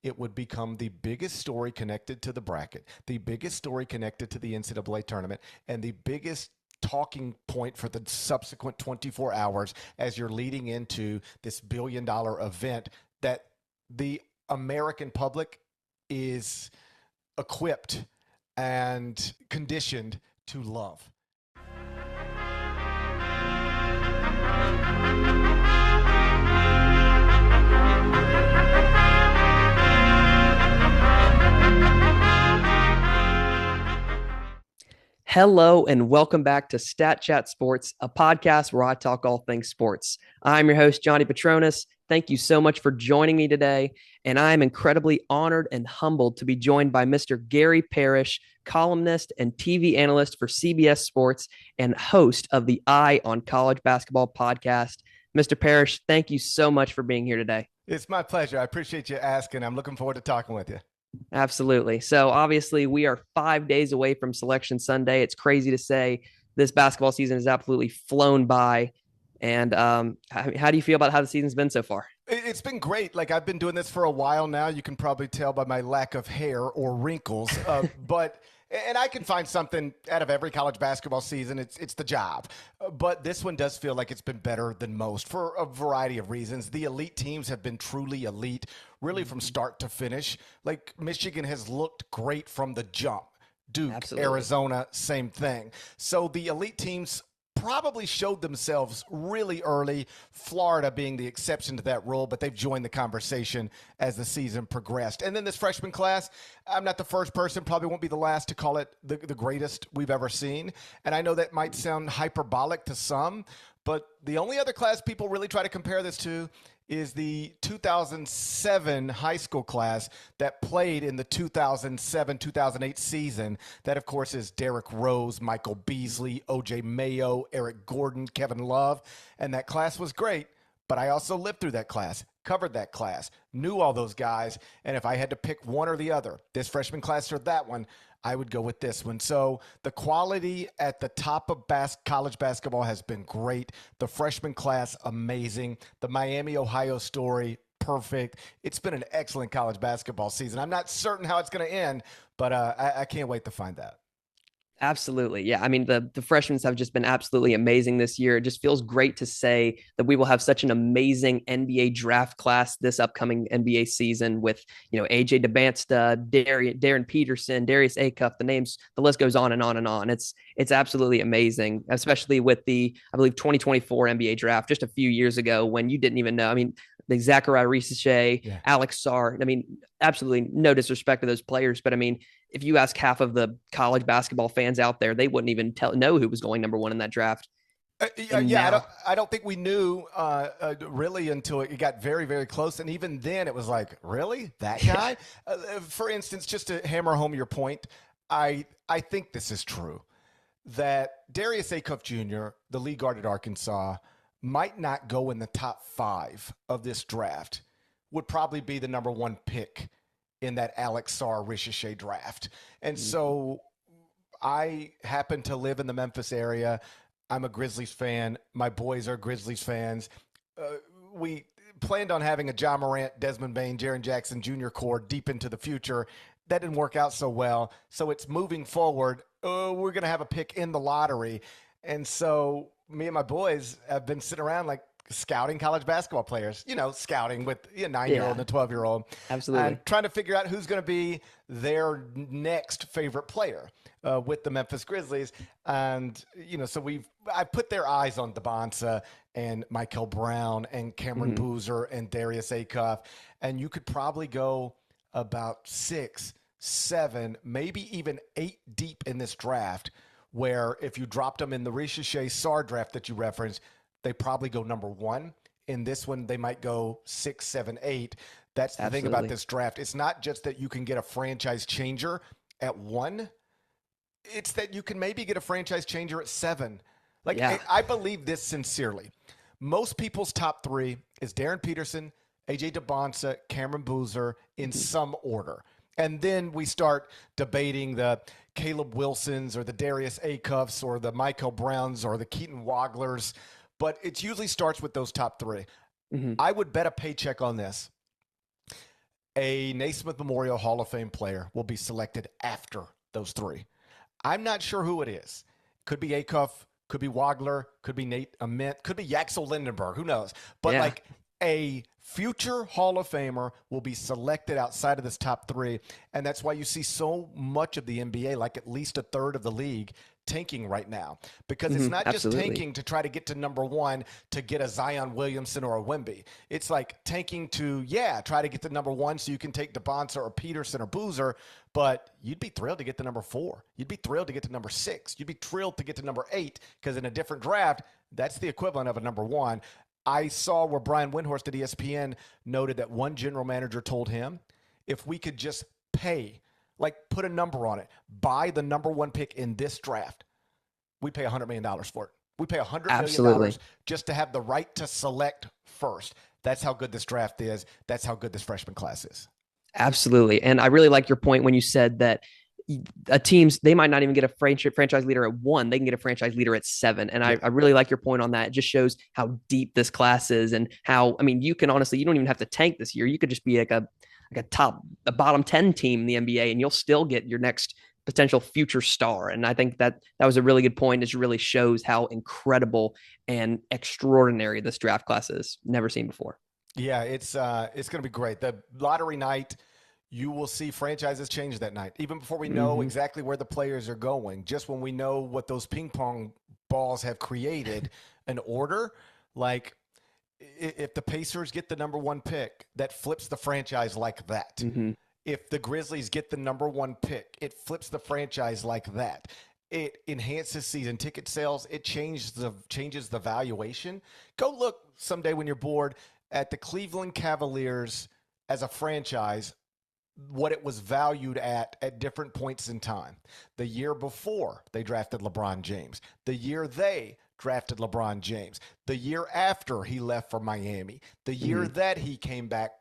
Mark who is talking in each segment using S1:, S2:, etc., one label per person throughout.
S1: it would become the biggest story connected to the bracket, the biggest story connected to the NCAA tournament, and the biggest talking point for the subsequent 24 hours as you're leading into this billion-dollar event that the American public is equipped and conditioned to love.
S2: Hello and welcome back to Stat Chat Sports, a podcast where I talk all things sports. I'm your host, Johnny Petronas. Thank you so much for joining me today, and I am incredibly honored and humbled to be joined by Mr. Gary Parrish, columnist and TV analyst for CBS Sports and host of the Eye on College Basketball podcast. Mr. Parrish, thank you so much for being here today.
S1: It's my pleasure. I appreciate you asking. I'm looking forward to talking with you.
S2: Absolutely. So obviously we are 5 days away from Selection Sunday. It's crazy to say this basketball season has absolutely flown by. And how do you feel about how the season's been so far?
S1: It's been great. Like, I've been doing this for a while now. You can probably tell by my lack of hair or wrinkles, and I can find something out of every college basketball season. It's the job. But this one does feel like it's been better than most for a variety of reasons. The elite teams have been truly elite, really from start to finish. Like, Michigan has looked great from the jump. Duke, Absolutely. Arizona, same thing. So the elite teams probably showed themselves really early, Florida being the exception to that rule, but they've joined the conversation as the season progressed. And then this freshman class, I'm not the first person, probably won't be the last to call it the greatest we've ever seen. And I know that might sound hyperbolic to some, but the only other class people really try to compare this to is the 2007 high school class that played in the 2007-2008 season. That, of course, is Derrick Rose, Michael Beasley, O.J. Mayo, Eric Gordon, Kevin Love. And that class was great, but I also lived through that class, covered that class, knew all those guys. And if I had to pick one or the other, this freshman class or that one, I would go with this one. So the quality at the top of college basketball has been great. The freshman class, amazing. The Miami, Ohio story, perfect. It's been an excellent college basketball season. I'm not certain how it's going to end, but I can't wait to find out.
S2: Absolutely. Yeah. I mean, the freshmen have just been absolutely amazing this year. It just feels great to say that we will have such an amazing NBA draft class this upcoming NBA season with, AJ DeBansta, Darren Peterson, Darius Acuff, the list goes on and on and on. It's absolutely amazing, especially with the, I believe, 2024 NBA draft just a few years ago when you didn't even know. I mean, the Zachariah Risache, Alex Sarr. I mean, absolutely no disrespect to those players, but I mean, if you ask half of the college basketball fans out there, they wouldn't even know who was going number one in that draft.
S1: I don't think we knew really until it got very, very close. And even then it was like, really? That guy? For instance, just to hammer home your point, I think this is true, that Darius Acuff Jr., the lead guard at Arkansas, might not go in the top 5 of this draft, would probably be the number 1 pick in that Alex Sarr Risache draft. And so I happen to live in the Memphis area. I'm a Grizzlies fan. My boys are Grizzlies fans. We planned on having a John Morant, Desmond Bane, Jaren Jackson Jr. core deep into the future. That didn't work out so well. So it's moving forward. We're going to have a pick in the lottery. And so me and my boys have been sitting around like scouting college basketball players, scouting with a 9-year-old and a 12-year-old.
S2: Absolutely.
S1: And trying to figure out who's going to be their next favorite player with the Memphis Grizzlies. And, so I put their eyes on DeBansa and Michael Brown and Cameron Boozer and Darius Acuff. And you could probably go about 6, 7, maybe even 8 deep in this draft, where if you dropped them in the Risache Sarr draft that you referenced, they probably go number 1. In this one, they might go 6, 7, 8. That's the thing about this draft. It's not just that you can get a franchise changer at 1. It's that you can maybe get a franchise changer at 7. I believe this sincerely. Most people's top 3 is Darren Peterson, AJ DeBansa, Cameron Boozer in some order. And then we start debating the Caleb Wilsons or the Darius Acuffs or the Michael Browns or the Keaton Wogglers. But it usually starts with those top 3. I would bet a paycheck on this. A Naismith Memorial Hall of Fame player will be selected after those three. I'm not sure who it is. Could be Acuff, could be Wagler, could be Nate Ament, could be Yaxel Lindenberg. Who knows? But
S2: Yeah.
S1: like a future Hall of Famer will be selected outside of this top three. And that's why you see so much of the NBA, like at least a third of the league, tanking right now. Because it's not just
S2: Absolutely.
S1: tanking to try to get to number one to get a Zion Williamson or a Wemby. It's like tanking to, try to get to number one so you can take DeBonsa or Peterson or Boozer. But you'd be thrilled to get to number four. You'd be thrilled to get to number six. You'd be thrilled to get to number eight because in a different draft, that's the equivalent of a number one. I saw where Brian Windhorst at ESPN noted that one general manager told him, if we could just pay, like put a number on it, buy the number one pick in this draft, we pay $100 million for it. We pay $100 million just to have the right to select first. That's how good this draft is. That's how good this freshman class is.
S2: Absolutely. And I really like your point when you said that teams, they might not even get a franchise leader at 1. They can get a franchise leader at 7. And I really like your point on that. It just shows how deep this class is and how, I mean, you can honestly, you don't even have to tank this year. You could just be like a bottom 10 team in the NBA and you'll still get your next potential future star. And I think that was a really good point. It really shows how incredible and extraordinary this draft class is. Never seen before.
S1: Yeah, it's going to be great. The lottery night, you will see franchises change that night, even before we know exactly where the players are going. Just when we know what those ping pong balls have created an order, like if the Pacers get the number one pick, that flips the franchise like that. If the Grizzlies get the number one pick, it flips the franchise like that. It enhances season ticket sales. It changes the valuation. Go look someday when you're bored at the Cleveland Cavaliers as a franchise, what it was valued at different points in time. The year before they drafted LeBron James, the year they drafted LeBron James, the year after he left for Miami, the year that he came back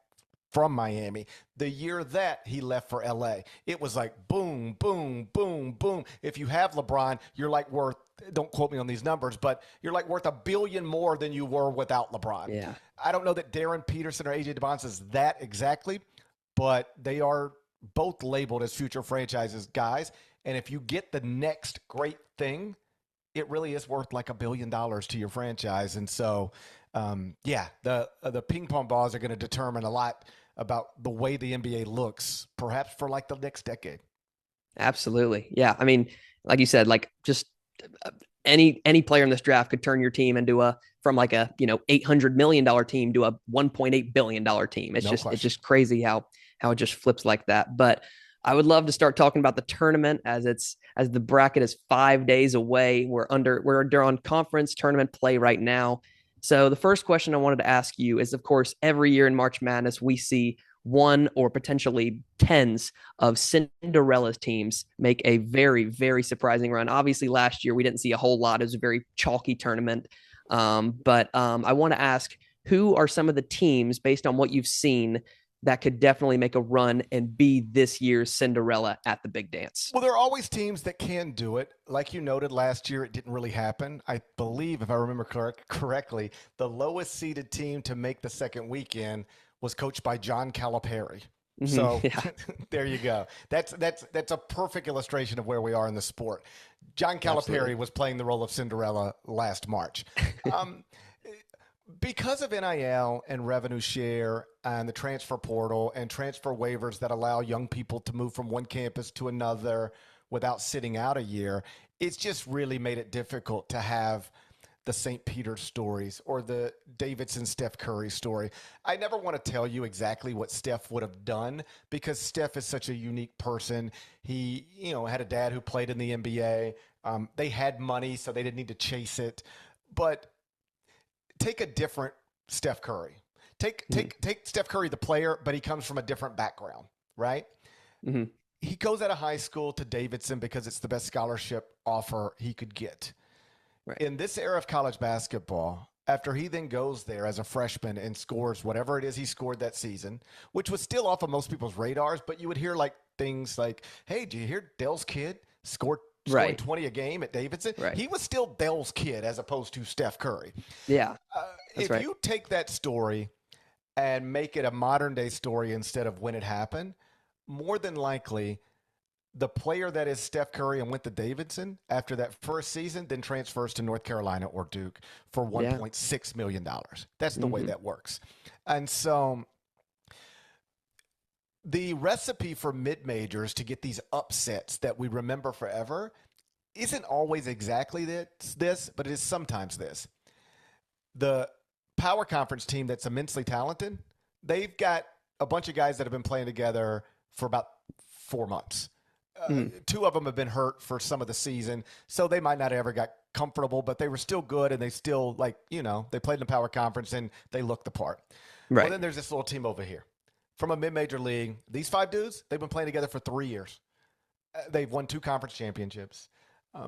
S1: from Miami, the year that he left for LA. It was like boom, boom, boom, boom. If you have LeBron, you're like worth, don't quote me on these numbers, but you're like worth $1 billion more than you were without LeBron.
S2: Yeah.
S1: I don't know that Darren Peterson or AJ DeBonsa is that exactly, but they are both labeled as future franchises guys. And if you get the next great thing, it really is worth like $1 billion to your franchise. And so, the ping pong balls are going to determine a lot about the way the NBA looks, perhaps for like the next decade.
S2: Absolutely. Yeah. I mean, like you said, like just any player in this draft could turn your team into from like a, $800 million team to a $1.8 billion team. It's just crazy how it just flips like that. But I would love to start talking about the tournament as the bracket is 5 days away. We're on conference tournament play right now. So the first question I wanted to ask you is, of course, every year in March Madness, we see one or potentially tens of Cinderellas teams make a very, very surprising run. Obviously, last year we didn't see a whole lot. It was a very chalky tournament. But I want to ask, who are some of the teams, based on what you've seen, that could definitely make a run and be this year's Cinderella at the big dance?
S1: Well, there are always teams that can do it. Like you noted, last year it didn't really happen. I believe, if I remember correctly, the lowest seeded team to make the second weekend was coached by John Calipari. So there you go. That's a perfect illustration of where we are in the sport. John Calipari was playing the role of Cinderella last March. Because of NIL and revenue share and the transfer portal and transfer waivers that allow young people to move from one campus to another without sitting out a year, it's just really made it difficult to have the St. Peter's stories or the Davidson Steph Curry story. I never want to tell you exactly what Steph would have done because Steph is such a unique person. He, had a dad who played in the NBA. They had money, so they didn't need to chase it. But take a different Steph Curry. Take Steph Curry, the player, but he comes from a different background, right? He goes out of high school to Davidson because it's the best scholarship offer he could get. Right. In this era of college basketball, after he then goes there as a freshman and scores whatever it is he scored that season, which was still off of most people's radars, but you would hear like things like, hey, did you hear Dell's kid scoring 20 a game at Davidson?
S2: Right.
S1: He was still Dell's kid as opposed to Steph Curry.
S2: Yeah.
S1: If you take that story and make it a modern day story instead of when it happened, more than likely the player that is Steph Curry and went to Davidson after that first season then transfers to North Carolina or Duke for
S2: Yeah.
S1: $1.6 million. That's the way
S2: Hmm.
S1: that works. And so the recipe for mid majors to get these upsets that we remember forever isn't always exactly this, but it is sometimes this. The power conference team that's immensely talented, they've got a bunch of guys that have been playing together for about 4 months.
S2: Mm.
S1: Two of them have been hurt for some of the season, so they might not have ever got comfortable, but they were still good and they still, like, they played in the power conference and they looked the part. Well,
S2: Right.
S1: then there's this little team over here from a mid-major league. These five dudes, they've been playing together for 3 years. They've won 2 conference championships.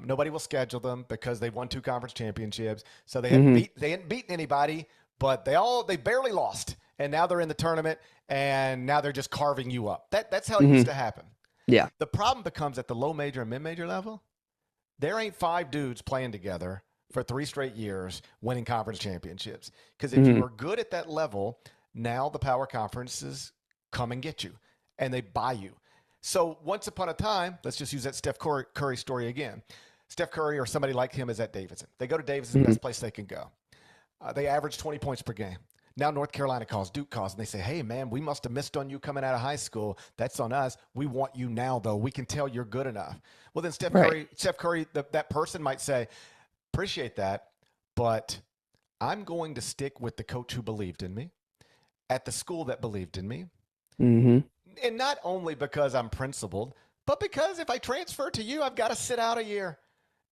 S1: Nobody will schedule them because they've won 2 conference championships. So
S2: Hmm.
S1: they hadn't beaten anybody, but they barely lost. And now they're in the tournament, and now they're just carving you up. That's how it
S2: Hmm.
S1: used to happen.
S2: Yeah.
S1: The problem becomes at the low major and mid major level, there ain't five dudes playing together for 3 straight years winning conference championships. Because if you
S2: Hmm.
S1: are good at that level, now the power conferences come and get you and they buy you. So once upon a time, let's just use that Steph Curry story again. Steph Curry or somebody like him is at Davidson. They go to Davidson,
S2: Hmm.
S1: best place they can go. They average 20 points per game. Now North Carolina calls, Duke calls, and they say, hey, man, we must have missed on you coming out of high school. That's on us. We want you now, though. We can tell you're good enough. Well, then
S2: Right.
S1: Steph Curry, that person might say, appreciate that, but I'm going to stick with the coach who believed in me, at the school that believed in me.
S2: Hmm.
S1: And not only because I'm principled, but because if I transfer to you, I've got to sit out a year.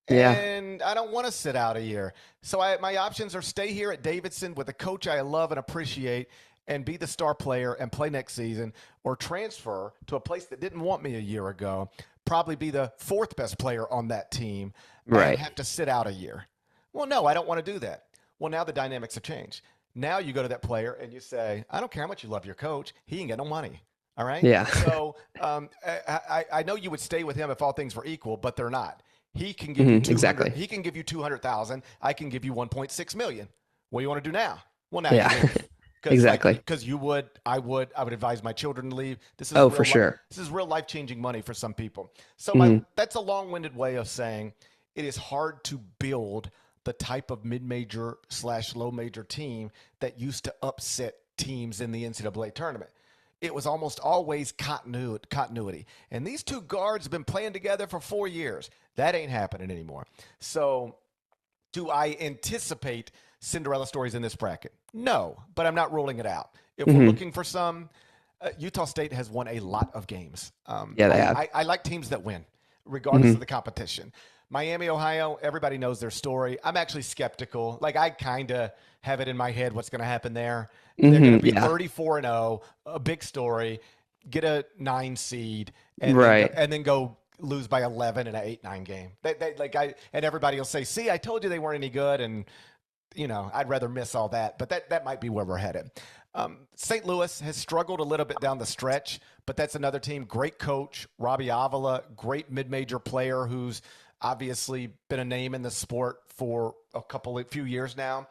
S2: Yeah.
S1: And I don't want to sit out a year. So my options are stay here at Davidson with a coach I love and appreciate and be the star player and play next season, or transfer to a place that didn't want me a year ago, probably be the fourth best player on that team and
S2: Right.
S1: have to sit out a year. Well, no, I don't want to do that. Well, now the dynamics have changed. Now you go to that player and you say, I don't care how much you love your coach. He ain't got no money. All right.
S2: Yeah.
S1: So I know you would stay with him if all things were equal, but they're not. He can give you
S2: Hmm.
S1: 200.
S2: Exactly.
S1: He can give you 200,000. I can give you 1.6 million. What do you want to do now? Well, now you
S2: Yeah.
S1: leave
S2: Exactly.
S1: because you would. I would advise my children to leave.
S2: Oh, for sure.
S1: This is real life changing money for some people. So
S2: Hmm.
S1: that's a long winded way of saying it is hard to build the type of mid major / low major team that used to upset teams in the NCAA tournament. It was almost always continuity. And these two guards have been playing together for 4 years. That ain't happening anymore. So, do I anticipate Cinderella stories in this bracket? No, but I'm not ruling it out. If we're
S2: Hmm.
S1: looking for some, Utah State has won a lot of games.
S2: Yeah, they have.
S1: I like teams that win, regardless of
S2: Hmm.
S1: the competition. Miami, Ohio, everybody knows their story. I'm actually skeptical. Like, I kind of have it in my head what's going to happen there. They're going
S2: Hmm.
S1: to be
S2: Yeah.
S1: 34-0, a big story, get a 9 seed,
S2: Right.
S1: and then go lose by 11 in an 8-9 game. And everybody will say, "See, I told you they weren't any good," and I'd rather miss all that. But that might be where we're headed. St. Louis has struggled a little bit down the stretch, but that's another team. Great coach, Robbie Avila, great mid-major player who's obviously been a name in the sport for few years now.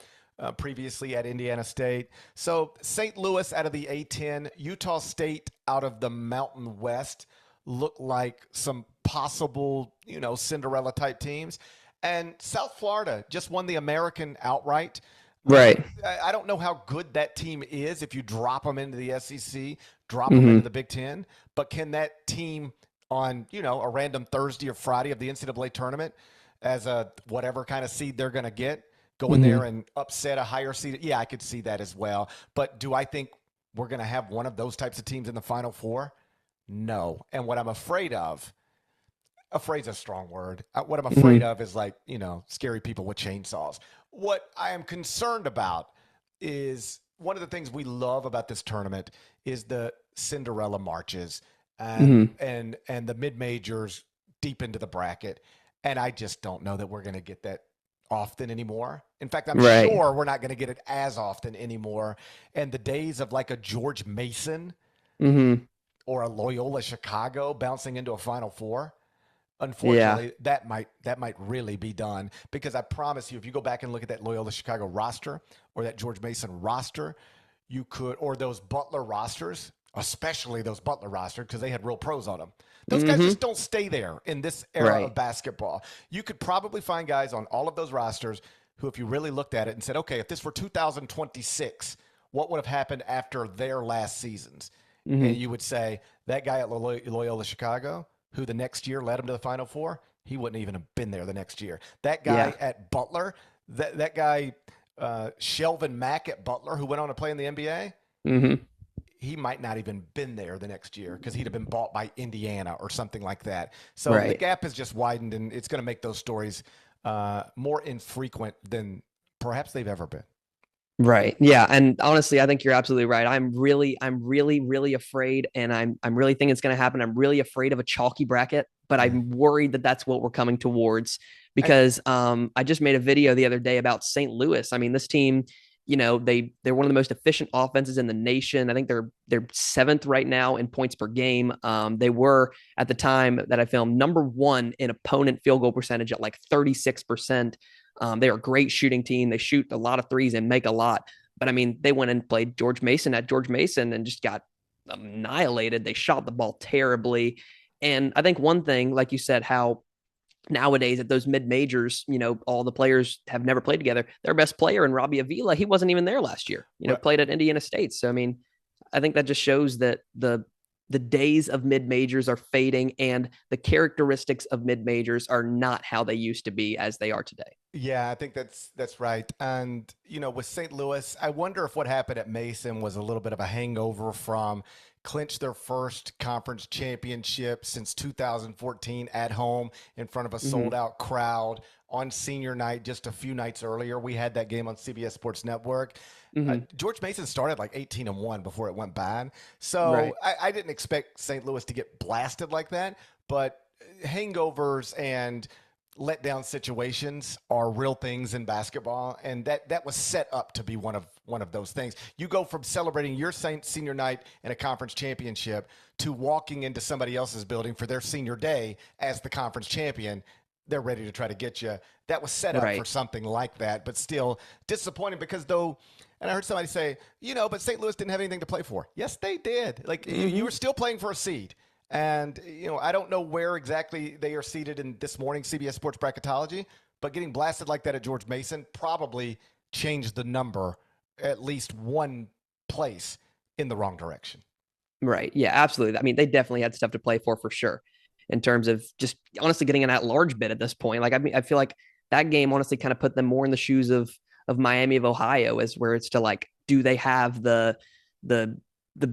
S1: Previously at Indiana State. So St. Louis out of the A10, Utah State out of the Mountain West look like some possible, Cinderella type teams. And South Florida just won the American outright.
S2: Right.
S1: I don't know how good that team is if you drop them into the SEC, drop them into
S2: Hmm.
S1: the Big Ten, but can that team on, a random Thursday or Friday of the NCAA tournament as a whatever kind of seed they're going to get, go in there
S2: Hmm.
S1: and upset a higher seed? Yeah, I could see that as well. But do I think we're going to have one of those types of teams in the Final Four? No. And what I'm afraid's a strong word. What I'm afraid
S2: Hmm.
S1: of is scary people with chainsaws. What I am concerned about is one of the things we love about this tournament is the Cinderella marches and
S2: Hmm.
S1: and the mid majors deep into the bracket. And I just don't know that we're going to get that often anymore. In fact, I'm
S2: Right.
S1: sure we're not going to get it as often anymore. And the days of like a George Mason
S2: Hmm.
S1: or a Loyola Chicago bouncing into a Final Four,
S2: Yeah.
S1: unfortunately, that might really be done, because I promise you, if you go back and look at that Loyola Chicago roster or that George Mason roster, you could, or those Butler rosters, especially those Butler rosters, because they had real pros on them. Those guys
S2: Mm-hmm.
S1: just don't stay there in this era
S2: Right.
S1: of basketball. You could probably find guys on all of those rosters who, if you really looked at it and said, okay, if this were 2026, what would have happened after their last seasons? And
S2: Mm-hmm.
S1: you would say that guy at Loyola Chicago, who the next year led him to the Final Four, he wouldn't even have been there the next year. That
S2: Yeah.
S1: guy at Butler, that guy Shelvin Mack at Butler, who went on to play in the NBA,
S2: Mm-hmm.
S1: he might not even been there the next year because he'd have been bought by Indiana or something like that. So the
S2: Right.
S1: gap has just widened, and it's going to make those stories more infrequent than perhaps they've ever been.
S2: Right. Yeah. And honestly, I think you're absolutely right. I'm really afraid, and I'm really thinking it's going to happen. I'm really afraid of a chalky bracket, but
S1: Yeah.
S2: I'm worried that that's what we're coming towards
S1: And
S2: because I just made a video the other day about St. Louis. I mean, this team, they're one of the most efficient offenses in the nation. I think they're seventh right now in points per game. They were at the time that I filmed number one in opponent field goal percentage at like 36%. They're a great shooting team. They shoot a lot of threes and make a lot. But I mean, they went and played George Mason at George Mason and just got annihilated. They shot the ball terribly. And I think one thing, like you said, how nowadays at those mid majors, all the players have never played together. Their best player in Robbie Avila, he wasn't even there last year,
S1: well,
S2: played at Indiana State. So, I mean, I think that just shows that the days of mid majors are fading and the characteristics of mid majors are not how they used to be as they are today.
S1: yeah, I think that's right. And with St. Louis, I wonder if what happened at Mason was a little bit of a hangover from clinch their first conference championship since 2014 at home in front of a
S2: Mm-hmm.
S1: sold out crowd on senior night just a few nights earlier. We had that game on CBS Sports Network.
S2: Mm-hmm.
S1: George Mason started like 18-1 before it went bad. So
S2: Right.
S1: I didn't expect St. Louis to get blasted like that, but hangovers and letdown situations are real things in basketball, and that was set up to be one of those things. You go from celebrating your senior night in a conference championship to walking into somebody else's building for their senior day as the conference champion. They're ready to try to get you. That was set up for
S2: Right.
S1: something like that, but still disappointing because though. And I heard somebody say, but St. Louis didn't have anything to play for. Yes, they did. Like you
S2: Mm-hmm.
S1: were still playing for a seed. And, I don't know where exactly they are seated in this morning's CBS Sports bracketology, but getting blasted like that at George Mason probably changed the number at least one place in the wrong direction.
S2: Right. Yeah, absolutely. I mean, they definitely had stuff to play for sure. In terms of just honestly getting an at-large bid at this point. Like, I mean, I feel like that game honestly kind of put them more in the shoes of Miami of Ohio, as where it's to like, do they have the the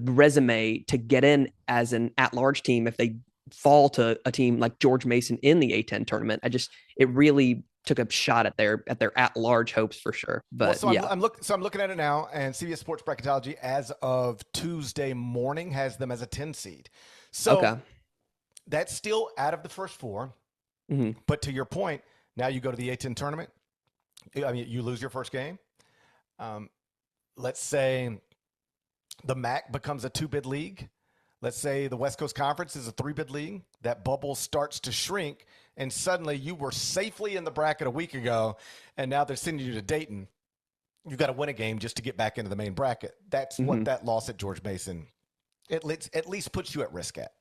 S2: resume to get in as an at-large team if they fall to a team like George Mason in the A10 tournament? It really took a shot at their at-large hopes for sure.
S1: Well,
S2: But
S1: so
S2: yeah.
S1: I'm looking at it now, and CBS Sports bracketology as of Tuesday morning has them as a 10 seed. So
S2: Okay.
S1: that's still out of the first four.
S2: Mm-hmm.
S1: But to your point, now you go to the A10 tournament. I mean, you lose your first game. Um, let's say the MAC becomes a two-bid league. Let's say the West Coast Conference is a three-bid league. That bubble starts to shrink, and suddenly you were safely in the bracket a week ago, and now they're sending you to Dayton. You've got to win a game just to get back into the main bracket. That's
S2: Mm-hmm.
S1: what that loss at George Mason at least puts you at risk at.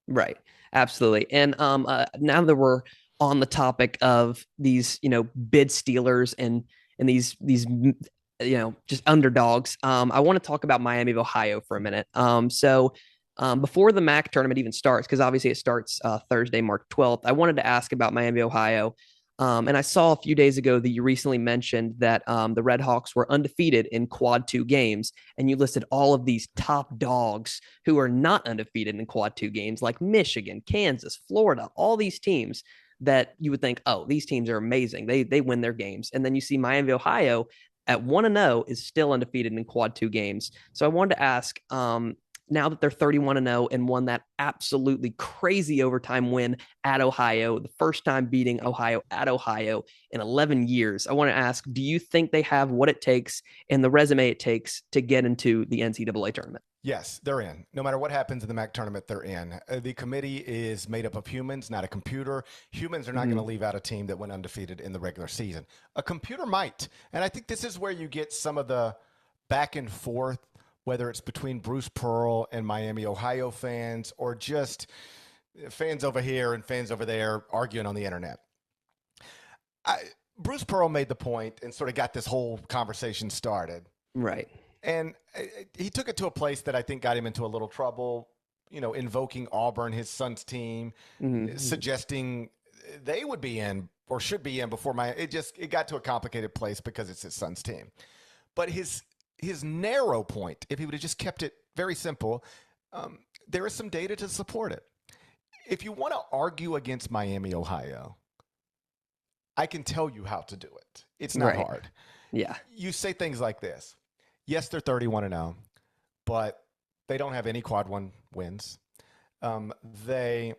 S2: Right. Absolutely. And now that we're on the topic of these, bid stealers and these just underdogs, I want to talk about Miami of Ohio for a minute. Before the MAC tournament even starts, because obviously it starts Thursday, March 12th, I wanted to ask about Miami, Ohio. And I saw a few days ago that you recently mentioned that the Red Hawks were undefeated in quad two games, and you listed all of these top dogs who are not undefeated in quad two games, like Michigan, Kansas, Florida, all these teams that you would think, oh, these teams are amazing. They win their games. And then you see Miami, Ohio at 1-0 is still undefeated in quad two games. So I wanted to ask, now that they're 31-0 and won that absolutely crazy overtime win at Ohio, the first time beating Ohio at Ohio in 11 years. I want to ask, do you think they have what it takes and the resume it takes to get into the NCAA tournament?
S1: Yes, they're in. No matter what happens in the MAC tournament, they're in. The committee is made up of humans, not a computer. Humans are not going
S2: Mm-hmm.
S1: to leave out a team that went undefeated in the regular season. A computer might. And I think this is where you get some of the back and forth whether it's between Bruce Pearl and Miami, Ohio fans, or just fans over here and fans over there arguing on the internet. Bruce Pearl made the point and sort of got this whole conversation started.
S2: Right.
S1: And he took it to a place that I think got him into a little trouble, invoking Auburn, his son's team, suggesting they would be in or should be in before it got to a complicated place because it's his son's team. But his narrow point, if he would have just kept it very simple, there is some data to support it. If you want to argue against Miami, Ohio, I can tell you how to do it. It's not hard.
S2: Yeah.
S1: You say things like this. Yes, they're 31-0, but they don't have any quad one wins. They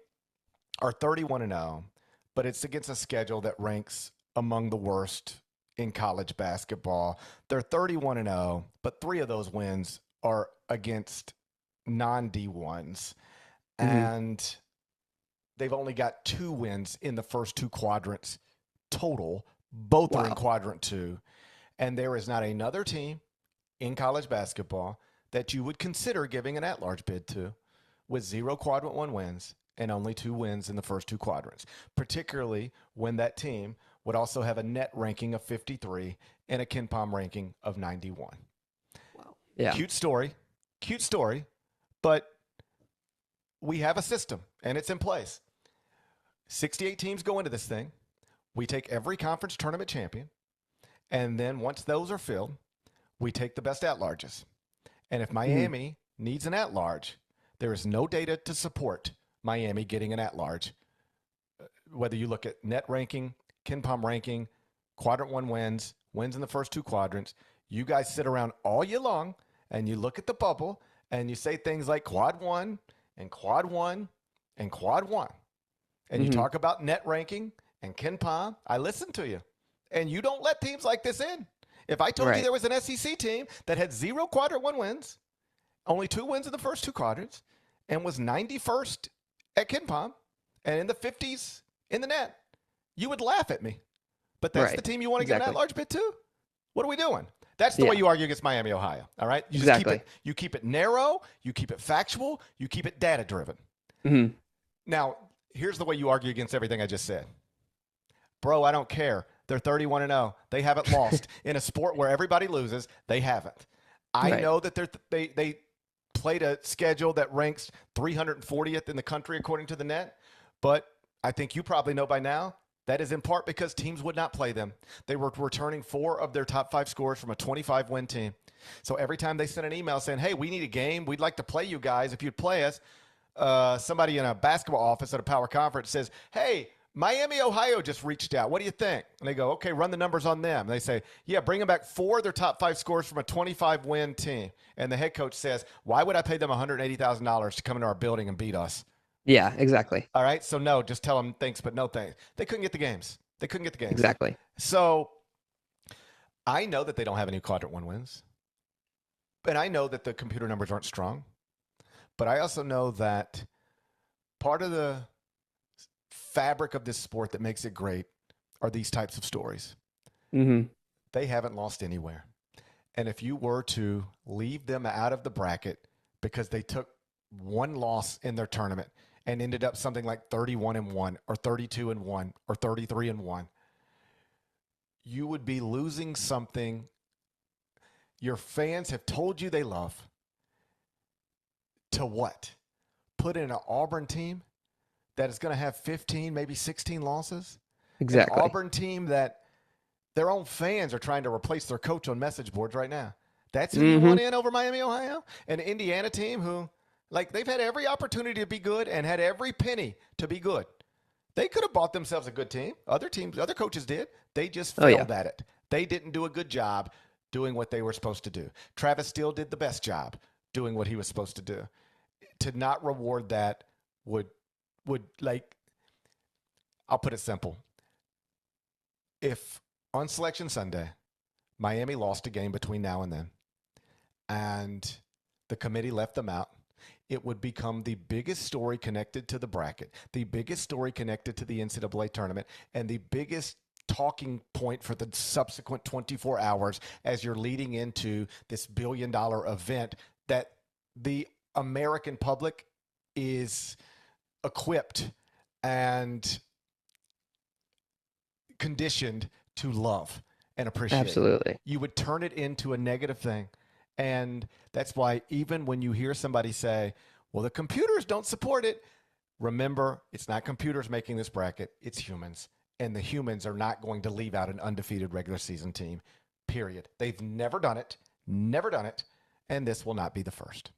S1: are 31-0, but it's against a schedule that ranks among the worst in college basketball. They're 31-0, but 3 of those wins are against non-D1s. And they've only got 2 wins in the first 2 quadrants total. Both are in quadrant 2. And there is not another team in college basketball that you would consider giving an at-large bid to with 0 quadrant 1 wins and only 2 wins in the first 2 quadrants, particularly when that team would also have a net ranking of 53 and a KenPom ranking of 91.
S2: Wow. Yeah.
S1: Cute story, but we have a system and it's in place. 68 teams go into this thing. We take every conference tournament champion, and then once those are filled, we take the best at-larges. And if Miami needs an at-large, there is no data to support Miami getting an at-large. Whether you look at net ranking, KenPom ranking, quadrant 1 wins in the first 2 quadrants, you guys sit around all year long and you look at the bubble and you say things like quad 1 and quad 1 and quad 1. And you talk about net ranking and KenPom. I listen to you. And you don't let teams like this in. If I told you there was an SEC team that had 0 quadrant 1 wins, only 2 wins in the first 2 quadrants, and was 91st at KenPom and in the 50s in the net, you would laugh at me. But that's the team you want to get an at-large bid to? What are we doing? That's the way you argue against Miami, Ohio. All right? You just keep it narrow, you keep it factual, you keep it data-driven. Now, here's the way you argue against everything I just said. Bro, I don't care. They're 31-0. They haven't lost. In a sport where everybody loses, they haven't. I know that they played a schedule that ranks 340th in the country according to the net, but I think you probably know by now that is in part because teams would not play them. They were returning 4 of their top 5 scorers from a 25-win team. So every time they sent an email saying, hey, we need a game, we'd like to play you guys if you'd play us, somebody in a basketball office at a power conference says, hey, Miami, Ohio just reached out. What do you think? And they go, okay, run the numbers on them. And they say, yeah, bring them back 4 of their top 5 scorers from a 25-win team. And the head coach says, why would I pay them $180,000 to come into our building and beat us?
S2: Yeah, exactly.
S1: All right, so no, just tell them thanks, but no thanks. They couldn't get the games.
S2: Exactly.
S1: So I know that they don't have any quadrant 1 wins. And I know that the computer numbers aren't strong. But I also know that part of the fabric of this sport that makes it great are these types of stories. They haven't lost anywhere. And if you were to leave them out of the bracket because they took 1 loss in their tournament and ended up something like 31-1 or 32-1 or 33-1, you would be losing something your fans have told you they love. To what? Put in an Auburn team that is going to have 15, maybe 16 losses?
S2: Exactly.
S1: An Auburn team that their own fans are trying to replace their coach on message boards right now. That's who you want in over Miami, Ohio? An Indiana team who, they've had every opportunity to be good and had every penny to be good. They could have bought themselves a good team. Other coaches did. They just failed at it. They didn't do a good job doing what they were supposed to do. Travis Steele did the best job doing what he was supposed to do. To not reward that would I'll put it simple. If on Selection Sunday, Miami lost a game between now and then, and the committee left them out, it would become the biggest story connected to the bracket, the biggest story connected to the NCAA tournament, and the biggest talking point for the subsequent 24 hours as you're leading into this billion-dollar event that the American public is equipped and conditioned to love and appreciate.
S2: Absolutely.
S1: You would turn it into a negative thing. And that's why even when you hear somebody say, well, the computers don't support it, remember, it's not computers making this bracket, it's humans. And the humans are not going to leave out an undefeated regular season team, period. They've never done it, and this will not be the first.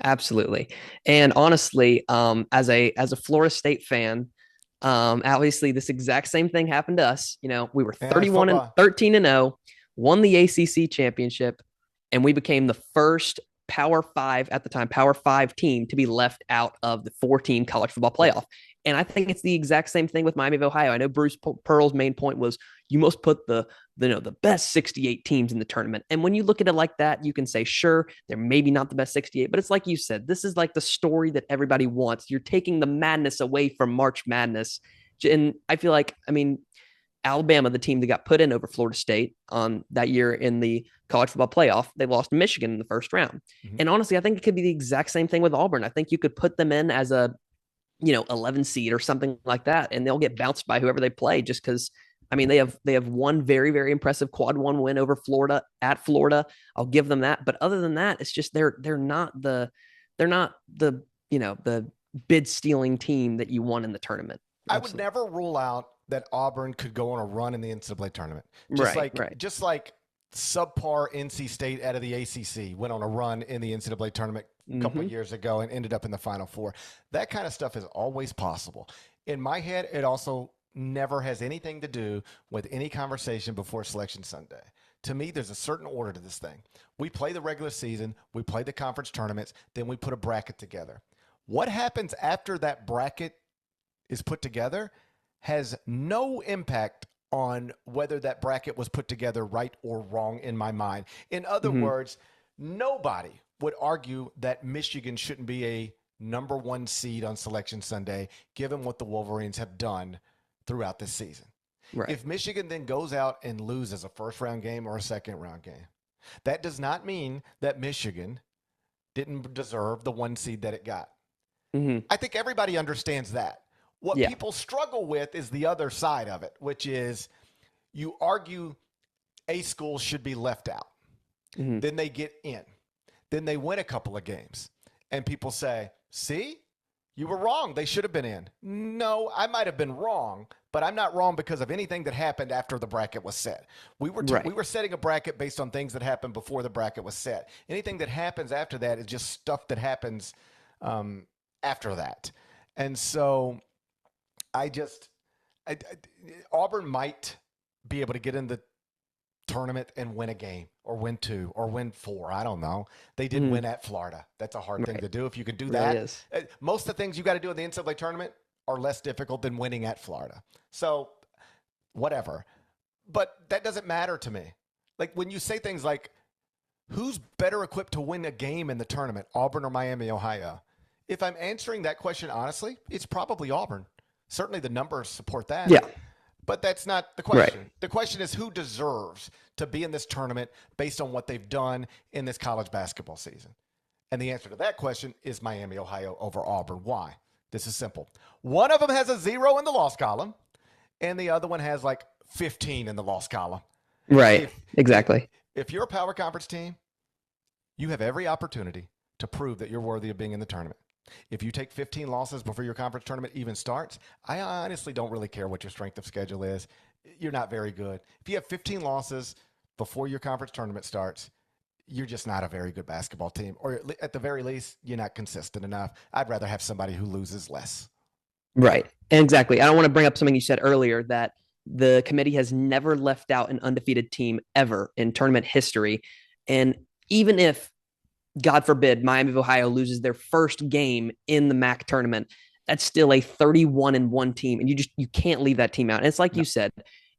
S2: Absolutely. And honestly, as a Florida State fan, obviously this exact same thing happened to us. We were 31 and 13 and 0, won the ACC championship, and we became the first Power 5 at the time, Power 5 team to be left out of the 4-team college football playoff. And I think it's the exact same thing with Miami of Ohio. I know Bruce Pearl's main point was you must put the best 68 teams in the tournament. And when you look at it like that, you can say, sure, they're maybe not the best 68, but it's like you said, this is like the story that everybody wants. You're taking the madness away from March Madness. And I feel like, Alabama, the team that got put in over Florida State on that year in the college football playoff, they lost to Michigan in the first round. Mm-hmm. And honestly, I think it could be the exact same thing with Auburn. I think you could put them in as a 11 seed or something like that, and they'll get bounced by whoever they play just because, they have one very, very impressive quad one win over Florida at Florida. I'll give them that. But other than that, it's just they're not the bid stealing team that you want in the tournament.
S1: Absolutely. I would never rule out that Auburn could go on a run in the NCAA tournament. Just like subpar NC State out of the ACC went on a run in the NCAA tournament a couple of years ago and ended up in the Final Four. That kind of stuff is always possible. In my head, it also never has anything to do with any conversation before Selection Sunday. To me, there's a certain order to this thing. We play the regular season, we play the conference tournaments, then we put a bracket together. What happens after that bracket is put together has no impact on whether that bracket was put together right or wrong in my mind. In other words, nobody would argue that Michigan shouldn't be a number 1 seed on Selection Sunday, given what the Wolverines have done throughout this season.
S2: Right.
S1: If Michigan then goes out and loses a first-round game or a second-round game, that does not mean that Michigan didn't deserve the 1 seed that it got. I think everybody understands that. What people struggle with is the other side of it, which is you argue a school should be left out. Then they get in. Then they win a couple of games. And people say, see, you were wrong. They should have been in. No, I might have been wrong, but I'm not wrong because of anything that happened after the bracket was set. We were setting a bracket based on things that happened before the bracket was set. Anything that happens after that is just stuff that happens after that. And so Auburn might be able to get in the tournament and win a game or win 2 or win 4. I don't know. They did win at Florida. That's a hard thing to do. If you can do that, most of the things you got to do in the NCAA tournament are less difficult than winning at Florida. So whatever, but that doesn't matter to me. Like when you say things like, who's better equipped to win a game in the tournament, Auburn or Miami, Ohio? If I'm answering that question honestly, it's probably Auburn. Certainly the numbers support that.
S2: Yeah.
S1: But that's not the question.
S2: Right.
S1: The question is who deserves to be in this tournament based on what they've done in this college basketball season. And the answer to that question is Miami, Ohio over Auburn. Why? This is simple. One of them has a 0 in the loss column, and the other one has like 15 in the loss column.
S2: Right. Exactly.
S1: If you're a power conference team, you have every opportunity to prove that you're worthy of being in the tournament. If you take 15 losses before your conference tournament even starts, I honestly don't really care what your strength of schedule is. You're not very good. If you have 15 losses before your conference tournament starts, you're just not a very good basketball team. Or at the very least, you're not consistent enough. I'd rather have somebody who loses less.
S2: Right. And exactly. I don't want to bring up something you said earlier that the committee has never left out an undefeated team ever in tournament history. And even if, God forbid, Miami of Ohio loses their first game in the MAC tournament, that's still a 31-1 team. And you can't leave that team out. And it's like you said,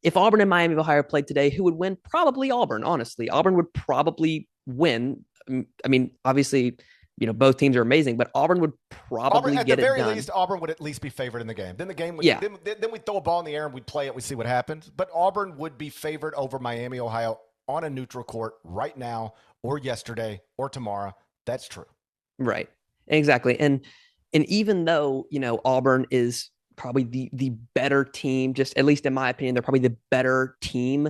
S2: if Auburn and Miami of Ohio played today, who would win? Probably Auburn, honestly. Auburn would probably win. I mean, obviously, both teams are amazing, but Auburn would probably get it done. At the very
S1: least, Auburn would at least be favored in the game. Then we'd throw a ball in the air and we'd play it. We'd see what happens. But Auburn would be favored over Miami, Ohio on a neutral court right now or yesterday or tomorrow. That's true.
S2: Right. Exactly. And even though, Auburn is probably the better team, just at least in my opinion, they're probably the better team.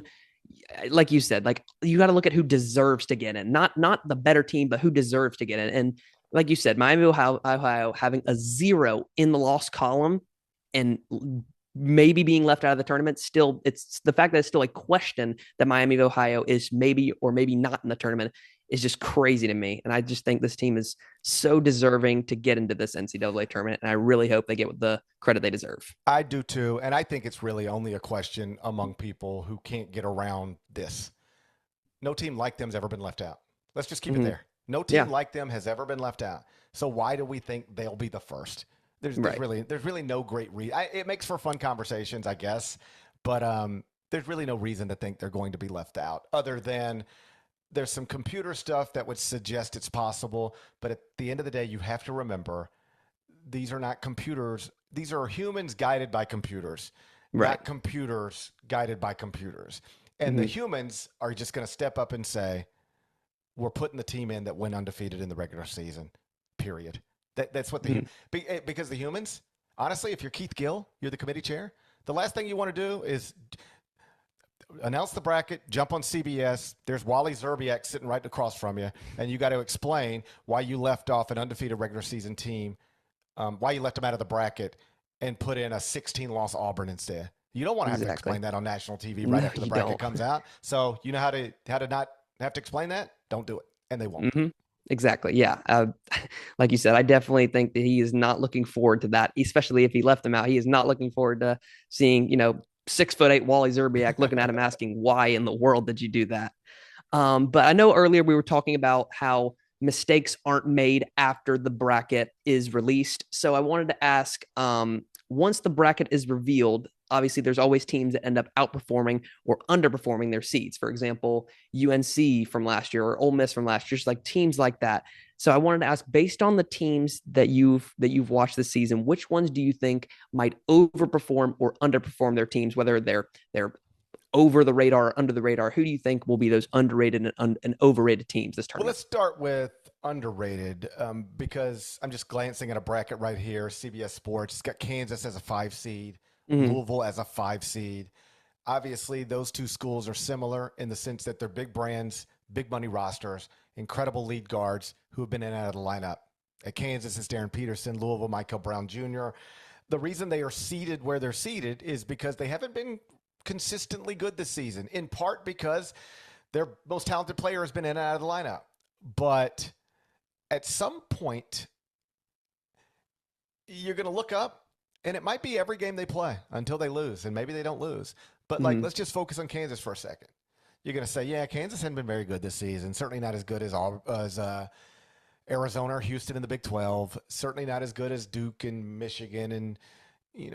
S2: Like you said, like you got to look at who deserves to get in, not the better team, but who deserves to get in. And like you said, Miami, Ohio having a 0 in the loss column and maybe being left out of the tournament. Still, it's the fact that it's still a question that Miami of Ohio is maybe or maybe not in the tournament is just crazy to me. And I just think this team is so deserving to get into this NCAA tournament. And I really hope they get the credit they deserve.
S1: I do too. And I think it's really only a question among people who can't get around this. No team like them has ever been left out. Let's just keep it there. No team like them has ever been left out. So why do we think they'll be the first? There's really no great reason. It makes for fun conversations, I guess, but there's really no reason to think they're going to be left out other than there's some computer stuff that would suggest it's possible. But at the end of the day, you have to remember these are not computers. These are humans guided by computers, not computers guided by computers. And the humans are just going to step up and say, we're putting the team in that went undefeated in the regular season, period. That's what because the humans, honestly, if you're Keith Gill, you're the committee chair, the last thing you want to do is announce the bracket, jump on CBS. There's Wally Zerbiak sitting right across from you, and you got to explain why you left off an undefeated regular season team, why you left them out of the bracket, and put in a 16-loss Auburn instead. You don't want to have to explain that on national TV right after the bracket comes out. So you know how to not have to explain that? Don't do it, and they won't.
S2: Exactly. Yeah. Like you said, I definitely think that he is not looking forward to that, especially if he left them out. He is not looking forward to seeing, 6'8" Wally Zerbiak looking at him asking, why in the world did you do that? But I know earlier we were talking about how mistakes aren't made after the bracket is released. So I wanted to ask, once the bracket is revealed, obviously there's always teams that end up outperforming or underperforming their seeds. For example, UNC from last year or Ole Miss from last year, just like teams like that. So I wanted to ask, based on the teams that you've watched this season, which ones do you think might overperform or underperform their teams, whether they're over the radar or under the radar? Who do you think will be those underrated and overrated teams this tournament?
S1: Well, let's start with underrated because I'm just glancing at a bracket right here. CBS Sports. It's got Kansas as a 5 seed, Louisville as a 5 seed. Obviously, those two schools are similar in the sense that they're big brands, big money rosters, incredible lead guards who have been in and out of the lineup. At Kansas, it's Darren Peterson, Louisville, Michael Brown Jr. The reason they are seated where they're seated is because they haven't been consistently good this season, in part because their most talented player has been in and out of the lineup. But at some point, you're going to look up, and it might be every game they play until they lose, and maybe they don't lose. But, let's just focus on Kansas for a second. You're going to say, yeah, Kansas hasn't been very good this season. Certainly not as good as Arizona or Houston in the Big 12. Certainly not as good as Duke and Michigan and,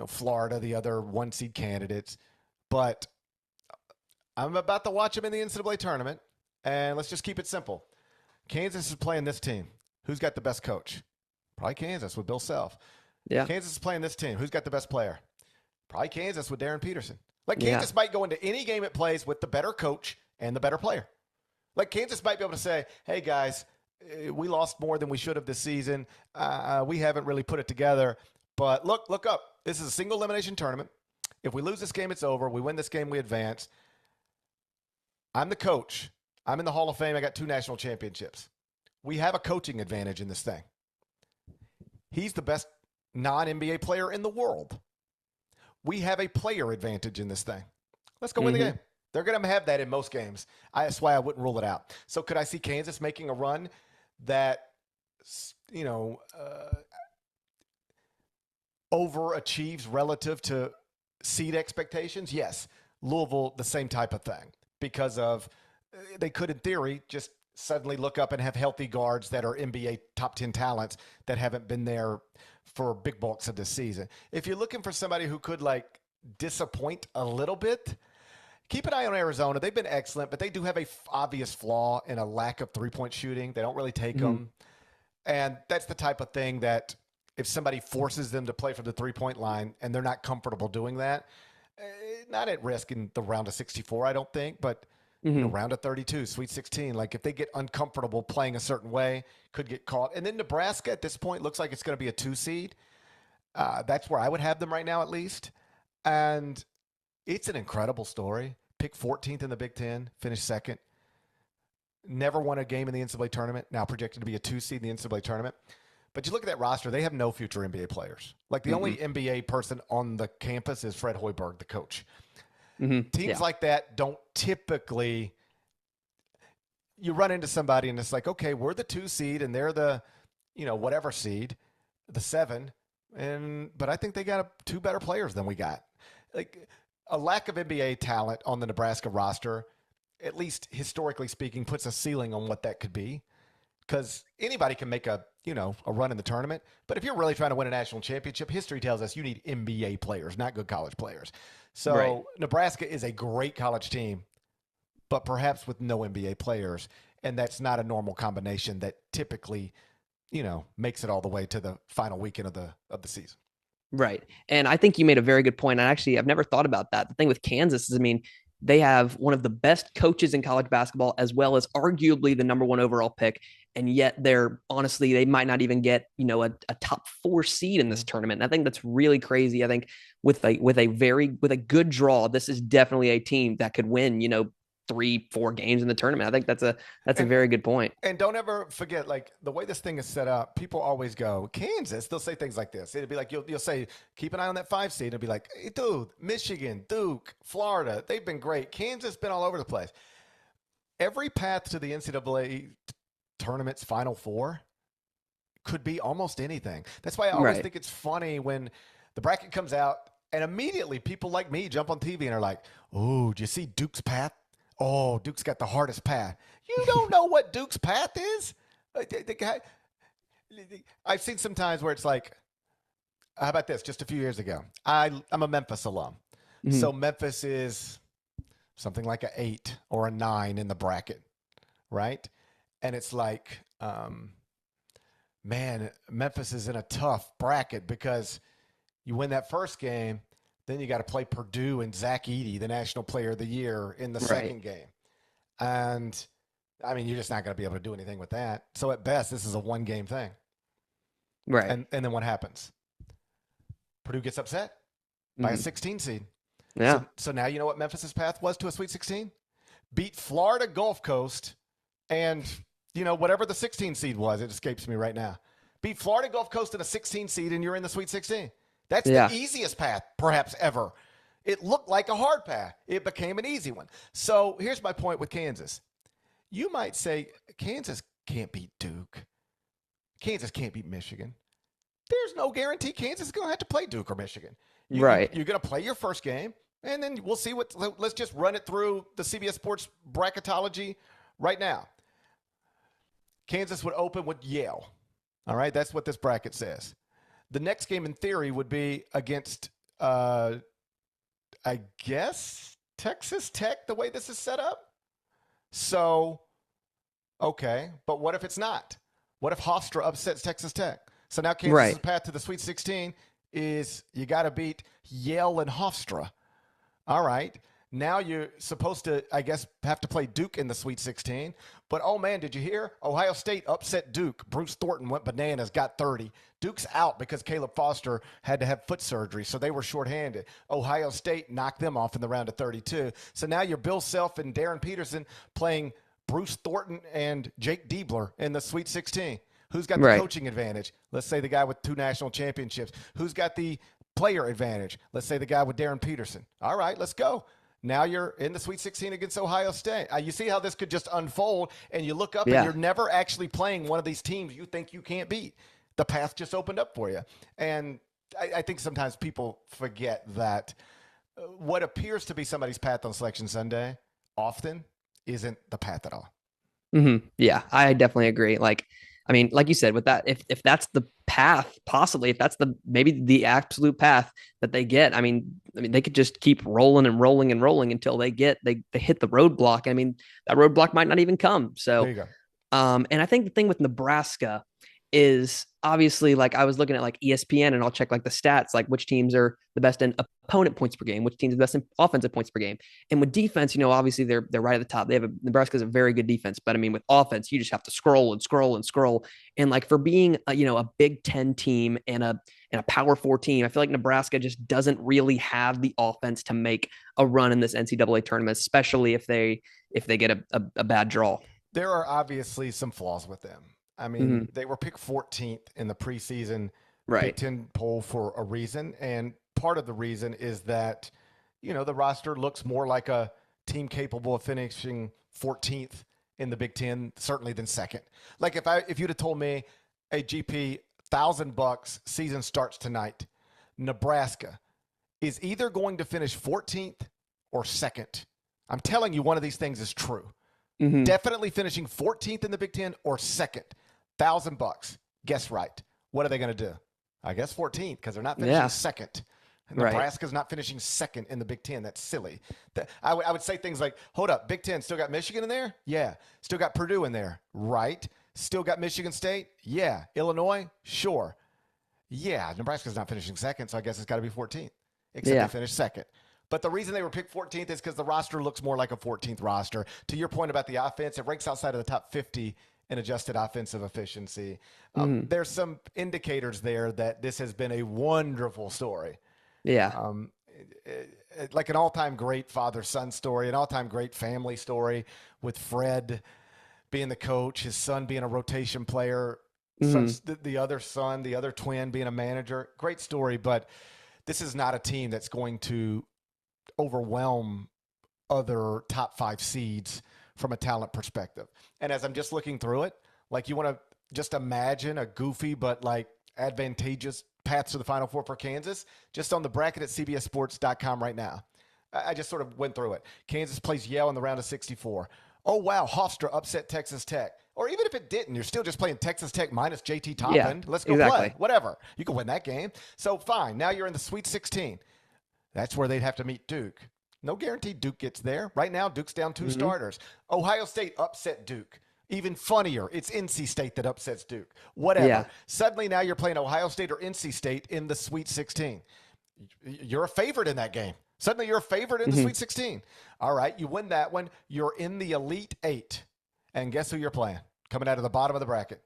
S1: Florida, the other one-seed candidates. But I'm about to watch them in the NCAA tournament, and let's just keep it simple. Kansas is playing this team. Who's got the best coach? Probably Kansas with Bill Self.
S2: Yeah.
S1: Kansas is playing this team. Who's got the best player? Probably Kansas with Darren Peterson. Kansas might go into any game it plays with the better coach and the better player. Kansas might be able to say, hey, guys, we lost more than we should have this season. We haven't really put it together. But look up. This is a single elimination tournament. If we lose this game, it's over. We win this game, we advance. I'm the coach. I'm in the Hall of Fame. I got 2 national championships. We have a coaching advantage in this thing. He's the best non-NBA player in the world. We have a player advantage in this thing. Let's go win the game. They're going to have that in most games. That's why I wouldn't rule it out. So could I see Kansas making a run that, overachieves relative to seed expectations? Yes. Louisville, the same type of thing, because of they could, in theory, just suddenly look up and have healthy guards that are NBA top 10 talents that haven't been there for big bulks of this season. If you're looking for somebody who could disappoint a little bit, keep an eye on Arizona. They've been excellent, but they do have a obvious flaw in a lack of three-point shooting. They don't really take them. And that's the type of thing that if somebody forces them to play from the three-point line and they're not comfortable doing that, not at risk in the round of 64, I don't think, but
S2: Mm-hmm.
S1: round of 32, Sweet 16. Like if they get uncomfortable playing a certain way, could get caught. And then Nebraska at this point looks like it's going to be a 2 seed. That's where I would have them right now, at least. And it's an incredible story. Pick 14th in the Big Ten, finished second. Never won a game in the NCAA tournament. Now projected to be a 2 seed in the NCAA tournament. But you look at that roster, they have no future NBA players. Like the only NBA person on the campus is Fred Hoiberg, the coach.
S2: Mm-hmm.
S1: Teams like that don't typically, you run into somebody and it's like, okay, we're the 2 seed and they're the, whatever seed, the 7. But I think they got two better players than we got. Like a lack of NBA talent on the Nebraska roster, at least historically speaking, puts a ceiling on what that could be. Because anybody can make a run in the tournament. But if you're really trying to win a national championship, history tells us you need NBA players, not good college players. So
S2: Right.
S1: Nebraska is a great college team, but perhaps with no NBA players. And that's not a normal combination that typically, makes it all the way to the final weekend of the season.
S2: Right. And I think you made a very good point. And actually, I've never thought about that. The thing with Kansas is, I mean, they have one of the best coaches in college basketball, as well as arguably the number 1 overall pick. And yet they might not even get, a top 4 seed in this tournament. And I think that's really crazy. I think with a good draw, this is definitely a team that could win, 3-4 games in the tournament. I think that's a very good point.
S1: And don't ever forget, like the way this thing is set up, people always go, Kansas, they'll say things like this. It'll be like, you'll say, keep an eye on that 5 seed. It'll be like, hey, dude, Michigan, Duke, Florida, they've been great. Kansas been all over the place. Every path to the NCAA tournament's Final Four could be almost anything. That's why I always think it's funny when the bracket comes out and immediately people like me jump on TV and are like, oh, do you see Duke's path? Oh, Duke's got the hardest path. You don't know what Duke's path is? The guy, I've seen some times where it's like, how about this? Just a few years ago, I'm a Memphis alum. Mm-hmm. So Memphis is something like an 8 or a 9 in the bracket, right? And it's like, man, Memphis is in a tough bracket because you win that first game, then you got to play Purdue and Zach Edey, the National Player of the Year, in the second game. And, I mean, you're just not going to be able to do anything with that. So, at best, this is a one-game thing.
S2: Right.
S1: And then what happens? Purdue gets upset by a 16 seed.
S2: Yeah.
S1: So now you know what Memphis's path was to a Sweet 16? Beat Florida Gulf Coast and, whatever the 16 seed was. It escapes me right now. Beat Florida Gulf Coast in a 16 seed, and you're in the Sweet 16. That's the easiest path, perhaps, ever. It looked like a hard path. It became an easy one. So here's my point with Kansas. You might say, Kansas can't beat Duke. Kansas can't beat Michigan. There's no guarantee Kansas is going to have to play Duke or Michigan. You're going to play your first game, and then we'll see let's just run it through the CBS Sports bracketology right now. Kansas would open with Yale. All right, that's what this bracket says. The next game, in theory, would be against, I guess, Texas Tech, the way this is set up. So, okay, but what if it's not? What if Hofstra upsets Texas Tech? So now Kansas' path to the Sweet 16 is you got to beat Yale and Hofstra. All right. Now you're supposed to, I guess, have to play Duke in the Sweet 16. But, oh, man, did you hear? Ohio State upset Duke. Bruce Thornton went bananas, got 30. Duke's out because Caleb Foster had to have foot surgery, so they were shorthanded. Ohio State knocked them off in the round of 32. So now you're Bill Self and Darren Peterson playing Bruce Thornton and Jake Diebler in the Sweet 16. Who's got the coaching advantage? Let's say the guy with 2 national championships. Who's got the player advantage? Let's say the guy with Darren Peterson. All right, let's go. Now you're in the Sweet 16 against Ohio State. You see how this could just unfold, and you look up and you're never actually playing one of these teams you think you can't beat. The path just opened up for you. And I think sometimes people forget that what appears to be somebody's path on Selection Sunday often isn't the path at all.
S2: Mm-hmm. Yeah, I definitely agree. Like you said, with that, if that's the path, possibly, if that's maybe the absolute path that they get, I mean, they could just keep rolling and rolling and rolling until they hit the roadblock. I mean, that roadblock might not even come. So,
S1: there you go.
S2: And I think the thing with Nebraska is obviously like I was looking at like ESPN and I'll check like the stats, like which teams are the best in opponent points per game, which teams are the best in offensive points per game. And with defense, obviously they're right at the top. They have Nebraska's a very good defense, but I mean with offense, you just have to scroll and scroll and scroll. And like for being a Big Ten team and a Power Four team, I feel like Nebraska just doesn't really have the offense to make a run in this NCAA tournament, especially if they get a bad draw.
S1: There are obviously some flaws with them. I mean,
S2: Mm-hmm.
S1: they were picked 14th in the preseason Big
S2: Right.
S1: Ten poll for a reason. And part of the reason is that, the roster looks more like a team capable of finishing 14th in the Big Ten, certainly than second. Like if you'd have told me, hey, GP, $1,000, season starts tonight, Nebraska is either going to finish 14th or second. I'm telling you, one of these things is true.
S2: Mm-hmm.
S1: Definitely finishing 14th in the Big Ten or second. $1,000. Guess right. What are they going to do? I guess 14th because they're not finishing second.
S2: Right.
S1: Nebraska's not finishing second in the Big Ten. That's silly. I would say things like, hold up, Big Ten still got Michigan in there? Yeah. Still got Purdue in there? Right. Still got Michigan State? Yeah. Illinois? Sure. Yeah. Nebraska's not finishing second, so I guess it's got to be 14th, except they finished second. But the reason they were picked 14th is because the roster looks more like a 14th roster. To your point about the offense, it ranks outside of the top 50 in adjusted offensive efficiency. There's some indicators there that this has been a wonderful story.
S2: Yeah.
S1: Like an all-time great father-son story, an all-time great family story with Fred being the coach, his son being a rotation player, the other son, the other twin being a manager. Great story, but this is not a team that's going to overwhelm other top 5 seeds from a talent perspective. And as I'm just looking through it, like you want to just imagine a goofy but like advantageous path to the Final Four for Kansas, just on the bracket at cbssports.com right now. I just sort of went through it. Kansas plays Yale in the round of 64. Oh, wow, Hofstra upset Texas Tech. Or even if it didn't, you're still just playing Texas Tech minus JT Toppin. Let's go play. Whatever. You can win that game. So fine. Now you're in the Sweet 16. That's where they'd have to meet Duke. No guarantee Duke gets there. Right now, Duke's down 2 starters. Ohio State upset Duke. Even funnier, it's NC State that upsets Duke. Whatever.
S2: Yeah.
S1: Suddenly now you're playing Ohio State or NC State in the Sweet 16. You're a favorite in that game. Suddenly you're a favorite in the Sweet 16. All right, you win that one. You're in the Elite 8. And guess who you're playing? Coming out of the bottom of the bracket.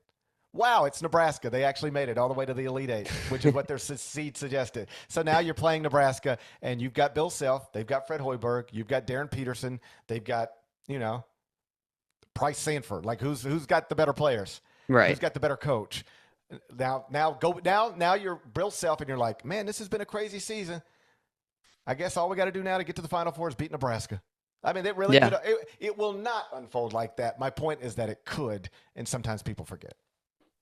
S1: Wow, it's Nebraska. They actually made it all the way to the Elite 8, which is what their seed suggested. So now you're playing Nebraska, and you've got Bill Self. They've got Fred Hoiberg. You've got Darren Peterson. They've got, Price Sanford. Like, who's got the better players?
S2: Right.
S1: Who's got the better coach? Now you're Bill Self, and you're like, man, this has been a crazy season. I guess all we got to do now to get to the Final Four is beat Nebraska. I mean, it will not unfold like that. My point is that it could, and sometimes people forget.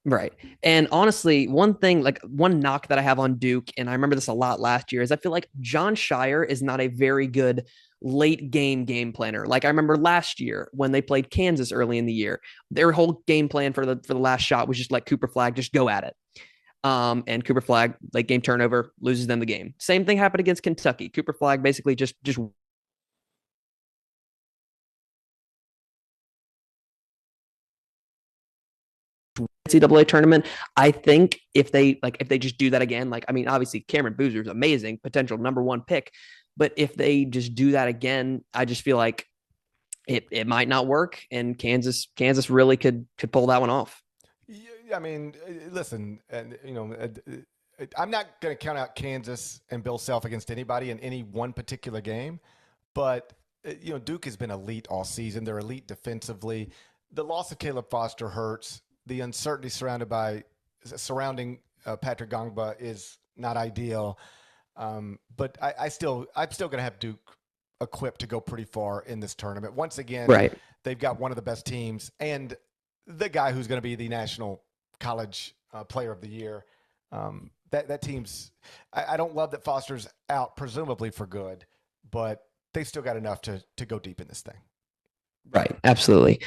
S2: Right. And honestly, one thing, like one knock that I have on Duke, and I remember this a lot last year, is I feel like John Shire is not a very good late game planner. Like I remember last year when they played Kansas early in the year, their whole game plan for the last shot was just let Cooper Flag just go at it. And Cooper Flag, late game turnover, loses them the game. Same thing happened against Kentucky. Cooper Flag basically just NCAA tournament. I think if they just do that again, like I mean, obviously Cameron Boozer is amazing, potential #1 pick, but if they just do that again, I just feel like it might not work, and Kansas really could pull that one off.
S1: I mean, listen, and I'm not going to count out Kansas and Bill Self against anybody in any one particular game, but Duke has been elite all season. They're elite defensively. The loss of Caleb Foster hurts. The uncertainty surrounding Patrick Gongba is not ideal. But I'm still going to have Duke equipped to go pretty far in this tournament. Once again,
S2: Right.
S1: They've got one of the best teams and the guy who's going to be the national college player of the year. That team's – I don't love that Foster's out, presumably for good, but they've still got enough to go deep in this thing.
S2: Right. Absolutely.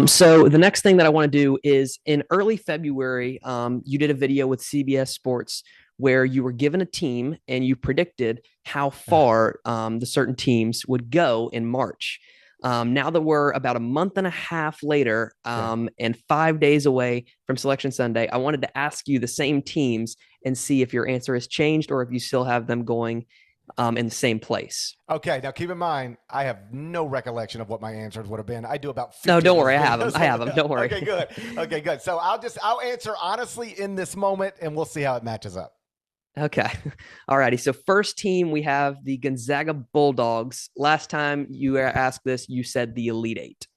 S2: So the next thing that I want to do is in early February, you did a video with CBS Sports where you were given a team and you predicted how far the certain teams would go in March. Now that we're about a month and a half later,
S1: Yeah.
S2: and 5 days away from Selection Sunday, I wanted to ask you the same teams and see if your answer has changed or if you still have them going in the same place.
S1: Okay, now keep in mind, I have no recollection of what my answers would have been. I do about
S2: No,
S1: 50 of
S2: don't
S1: those
S2: worry. I have them.
S1: videos.
S2: I have them. Don't worry.
S1: Okay, good. Okay, good. So I'll answer honestly in this moment, and we'll see how it matches up.
S2: Okay. All righty. So first team, we have the Gonzaga Bulldogs. Last time you asked this, you said the Elite Eight.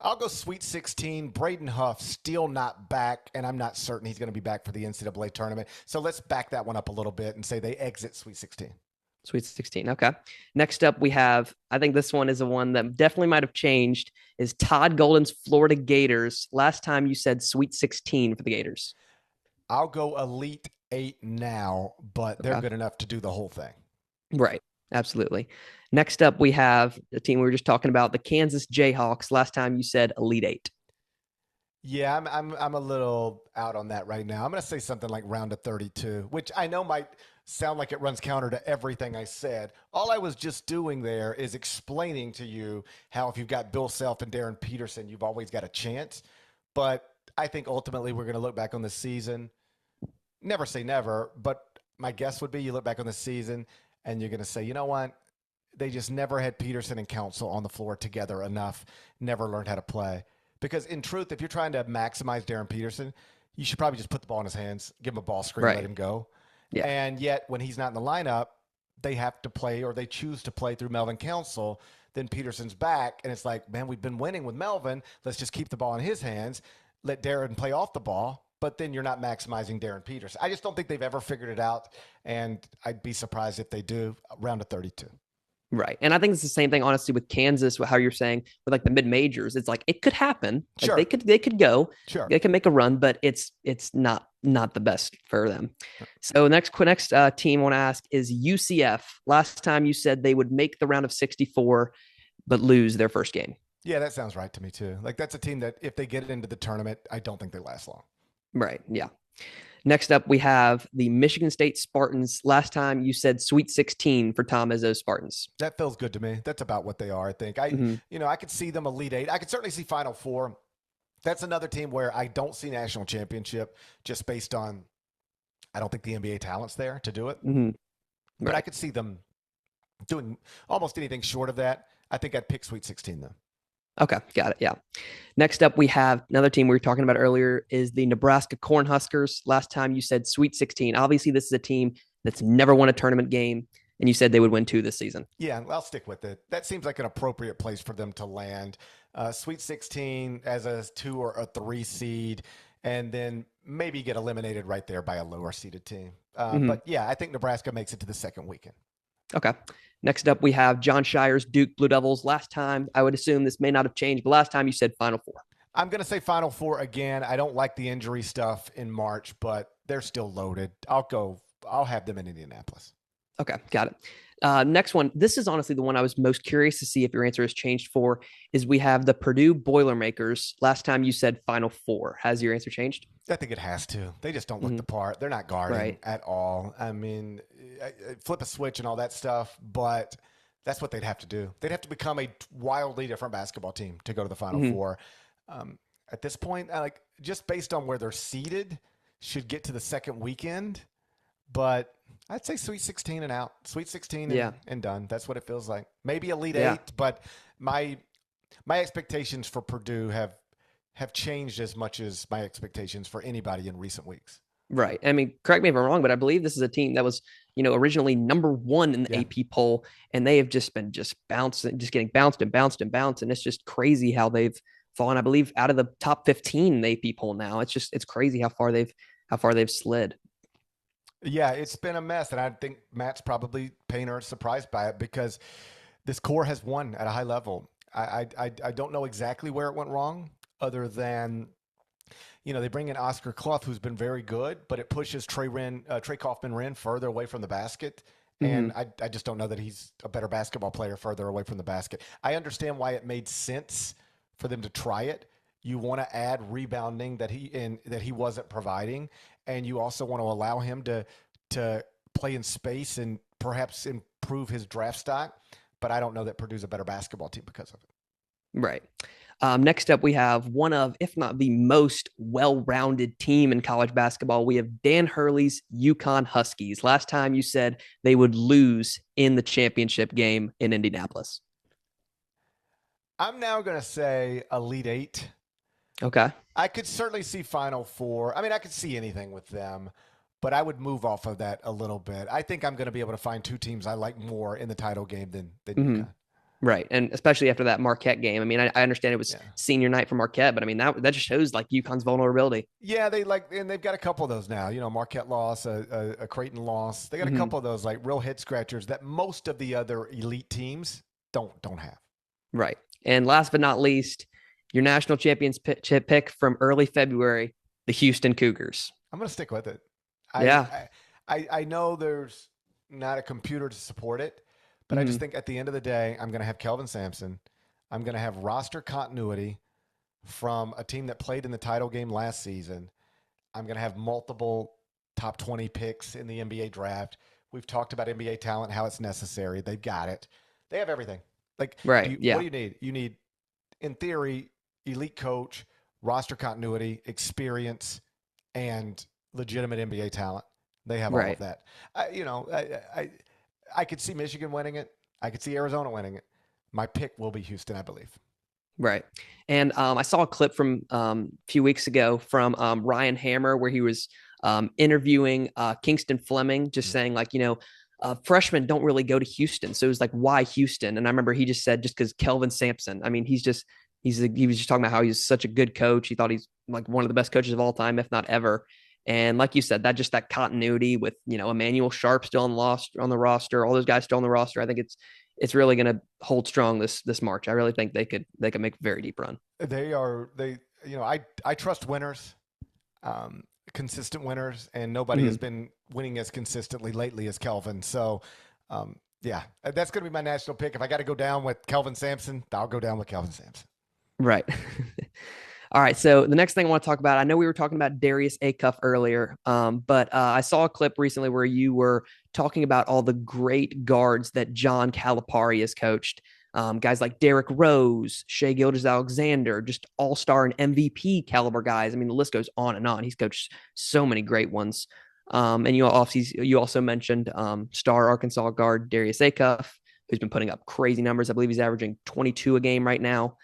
S1: I'll go Sweet 16. Braden Huff still not back, and I'm not certain he's going to be back for the NCAA tournament. So let's back that one up a little bit and say they exit Sweet 16.
S2: Sweet 16. Okay. Next up, we have, I think this one is the one that definitely might have changed, is Todd Golden's Florida Gators. Last time you said Sweet 16 for the Gators.
S1: I'll go Elite 8 now, but they're
S2: Okay.
S1: good enough to do the whole thing.
S2: Right. Absolutely. Next up, we have the team we were just talking about, the Kansas Jayhawks. Last time you said Elite Eight.
S1: Yeah, I'm a little out on that right now. I'm going to say something like round of 32, which I know might sound like it runs counter to everything I said. All I was just doing there is explaining to you how if you've got Bill Self and Darren Peterson, you've always got a chance. But I think ultimately we're going to look back on the season. Never say never, but my guess would be you look back on the season and you're going to say, you know what? They just never had Peterson and Council on the floor together enough, never learned how to play. Because in truth, if you're trying to maximize Darren Peterson, you should probably just put the ball in his hands, give him a ball screen,
S2: Right.
S1: let him go.
S2: Yeah.
S1: And yet, when he's not in the lineup, they have to play or they choose to play through Melvin Council. Then Peterson's back, and it's like, man, we've been winning with Melvin. Let's just keep the ball in his hands, let Darren play off the ball. But then you're not maximizing Darren Peterson. I just don't think they've ever figured it out, and I'd be surprised if they do. Round of 32.
S2: Right. And I think it's the same thing, honestly, with Kansas, how you're saying with like the mid majors. It's like it could happen. Like
S1: Sure.
S2: they could go,
S1: Sure.
S2: they can make a run, but it's not the best for them. So next team I want to ask is UCF. Last time you said they would make the round of 64, but lose their first game.
S1: Yeah, that sounds right to me too. Like that's a team that if they get into the tournament, I don't think they last long.
S2: Right. Yeah. Next up, we have the Michigan State Spartans. Last time you said Sweet 16 for Tom Izzo's Spartans.
S1: That feels good to me. That's about what they are, I think. I could see them Elite Eight. I could certainly see Final Four. That's another team where I don't see national championship just based on I don't think the NBA talent's there to do it.
S2: Mm-hmm.
S1: But I could see them doing almost anything short of that. I think I'd pick Sweet 16 though.
S2: Okay, got it. Yeah. Next up, we have another team we were talking about earlier is the Nebraska Cornhuskers. Last time you said Sweet 16. Obviously, this is a team that's never won a tournament game, and you said they would win 2 this season.
S1: Yeah, I'll stick with it. That seems like an appropriate place for them to land. Sweet 16 as a 2 or a 3 seed, and then maybe get eliminated right there by a lower seeded team. But yeah, I think Nebraska makes it to the second weekend.
S2: Okay. Next up, we have John Shire's Duke Blue Devils. Last time, I would assume this may not have changed, but last time you said Final Four.
S1: I'm going to say Final Four again. I don't like the injury stuff in March, but they're still loaded. I'll have them in Indianapolis.
S2: Okay, got it. Next one. This is honestly the one I was most curious to see if your answer has changed for, is we have the Purdue Boilermakers. Last time you said Final Four. Has your answer changed?
S1: I think it has to. They just don't look the part. They're not guarding at all. I mean, flip a switch and all that stuff, but that's what they'd have to do. They'd have to become a wildly different basketball team to go to the Final Four. At this point, just based on where they're seated, should get to the second weekend. But I'd say Sweet 16 and out. Sweet 16 and done. That's what it feels like. Maybe Elite Eight, but my expectations for Purdue have changed as much as my expectations for anybody in recent weeks.
S2: Right. I mean, correct me if I'm wrong, but I believe this is a team that was, originally number 1 in the AP poll, and they have just been bouncing, just getting bounced and bounced and bounced. And it's just crazy how they've fallen, I believe, out of the top 15 in the AP poll now. It's crazy how far they've slid.
S1: Yeah, it's been a mess. And I think Matt's probably pained or surprised by it because this core has won at a high level. I don't know exactly where it went wrong other than, they bring in Oscar Clough, who's been very good, but it pushes Trey Kaufman-Wren further away from the basket. And I just don't know that he's a better basketball player further away from the basket. I understand why it made sense for them to try it. You want to add rebounding that he wasn't providing, and you also want to allow him to play in space and perhaps improve his draft stock. But I don't know that Purdue's a better basketball team because of it.
S2: Right. Next up, we have one of, if not the most well-rounded team in college basketball. We have Dan Hurley's UConn Huskies. Last time you said they would lose in the championship game in Indianapolis.
S1: I'm now going to say Elite Eight.
S2: Okay.
S1: I could certainly see Final Four. I mean, I could see anything with them, but I would move off of that a little bit. I think I'm going to be able to find two teams I like more in the title game than
S2: Mm-hmm.
S1: UConn.
S2: Right. And especially after that Marquette game. I mean, I understand it was
S1: Yeah.
S2: senior night for Marquette, but I mean, that just shows like UConn's vulnerability.
S1: Yeah, and they've got a couple of those now. Marquette loss, a Creighton loss. They got a
S2: Mm-hmm.
S1: couple of those like real head scratchers that most of the other elite teams don't have.
S2: Right. And last but not least, your national champions pick from early February, the Houston Cougars.
S1: I'm going to stick with it.
S2: Yeah.
S1: I know there's not a computer to support it, but I just think at the end of the day, I'm going to have Kelvin Sampson. I'm going to have roster continuity from a team that played in the title game last season. I'm going to have multiple top 20 picks in the NBA draft. We've talked about NBA talent, how it's necessary. They've got it. They have everything. Like,
S2: Right. Yeah.
S1: what do you need? You need, in theory, elite coach, roster continuity, experience, and legitimate NBA talent. They have all
S2: Right.
S1: of that. I could see Michigan winning it. I could see Arizona winning it. My pick will be Houston, I believe.
S2: Right. And I saw a clip from a few weeks ago from Ryan Hammer where he was interviewing Kingston Fleming, just saying like, freshmen don't really go to Houston. So it was like, why Houston? And I remember he just said, just because Kelvin Sampson. I mean, he was just talking about how he's such a good coach. He thought he's like one of the best coaches of all time, if not ever. And like you said, that continuity with, Emmanuel Sharp still on the roster, all those guys still on the roster. I think it's really going to hold strong this March. I really think they could make a very deep run.
S1: I trust winners, consistent winners, and nobody has been winning as consistently lately as Kelvin. So, yeah, that's going to be my national pick. If I got to go down with Kelvin Sampson, I'll go down with Kelvin Sampson.
S2: Right. All right. So the next thing I want to talk about, I know we were talking about Darius Acuff earlier, but I saw a clip recently where you were talking about all the great guards that John Calipari has coached. Guys like Derrick Rose, Shai Gilgeous-Alexander, just all-star and MVP caliber guys. I mean, the list goes on and on. He's coached so many great ones. And you also mentioned star Arkansas guard Darius Acuff, who's been putting up crazy numbers. I believe he's averaging 22 a game right now.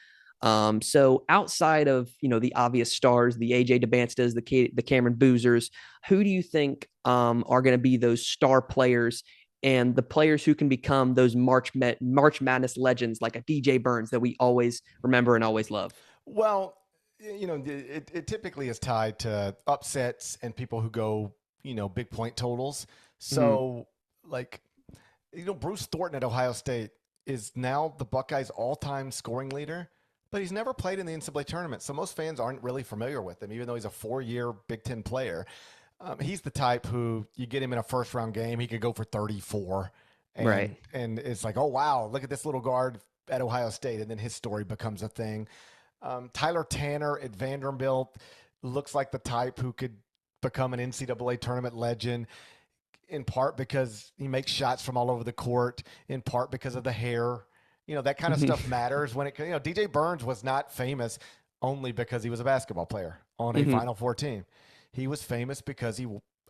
S2: So outside of, the obvious stars, the AJ DeBanstas, the Cameron Boozers, who do you think are going to be those star players and the players who can become those March Madness legends like a DJ Burns that we always remember and always love?
S1: Well, it typically is tied to upsets and people who go, big point totals. So, Bruce Thornton at Ohio State is now the Buckeyes' all-time scoring leader. But he's never played in the NCAA tournament, so most fans aren't really familiar with him, even though he's a 4-year Big Ten player. He's the type who you get him in a first-round game, he could go for 34.
S2: Right.
S1: And it's like, oh, wow, look at this little guard at Ohio State, and then his story becomes a thing. Tyler Tanner at Vanderbilt looks like the type who could become an NCAA tournament legend, in part because he makes shots from all over the court, in part because of the hair. That kind of stuff matters when DJ Burns was not famous only because he was a basketball player on a Final Four team. He was famous because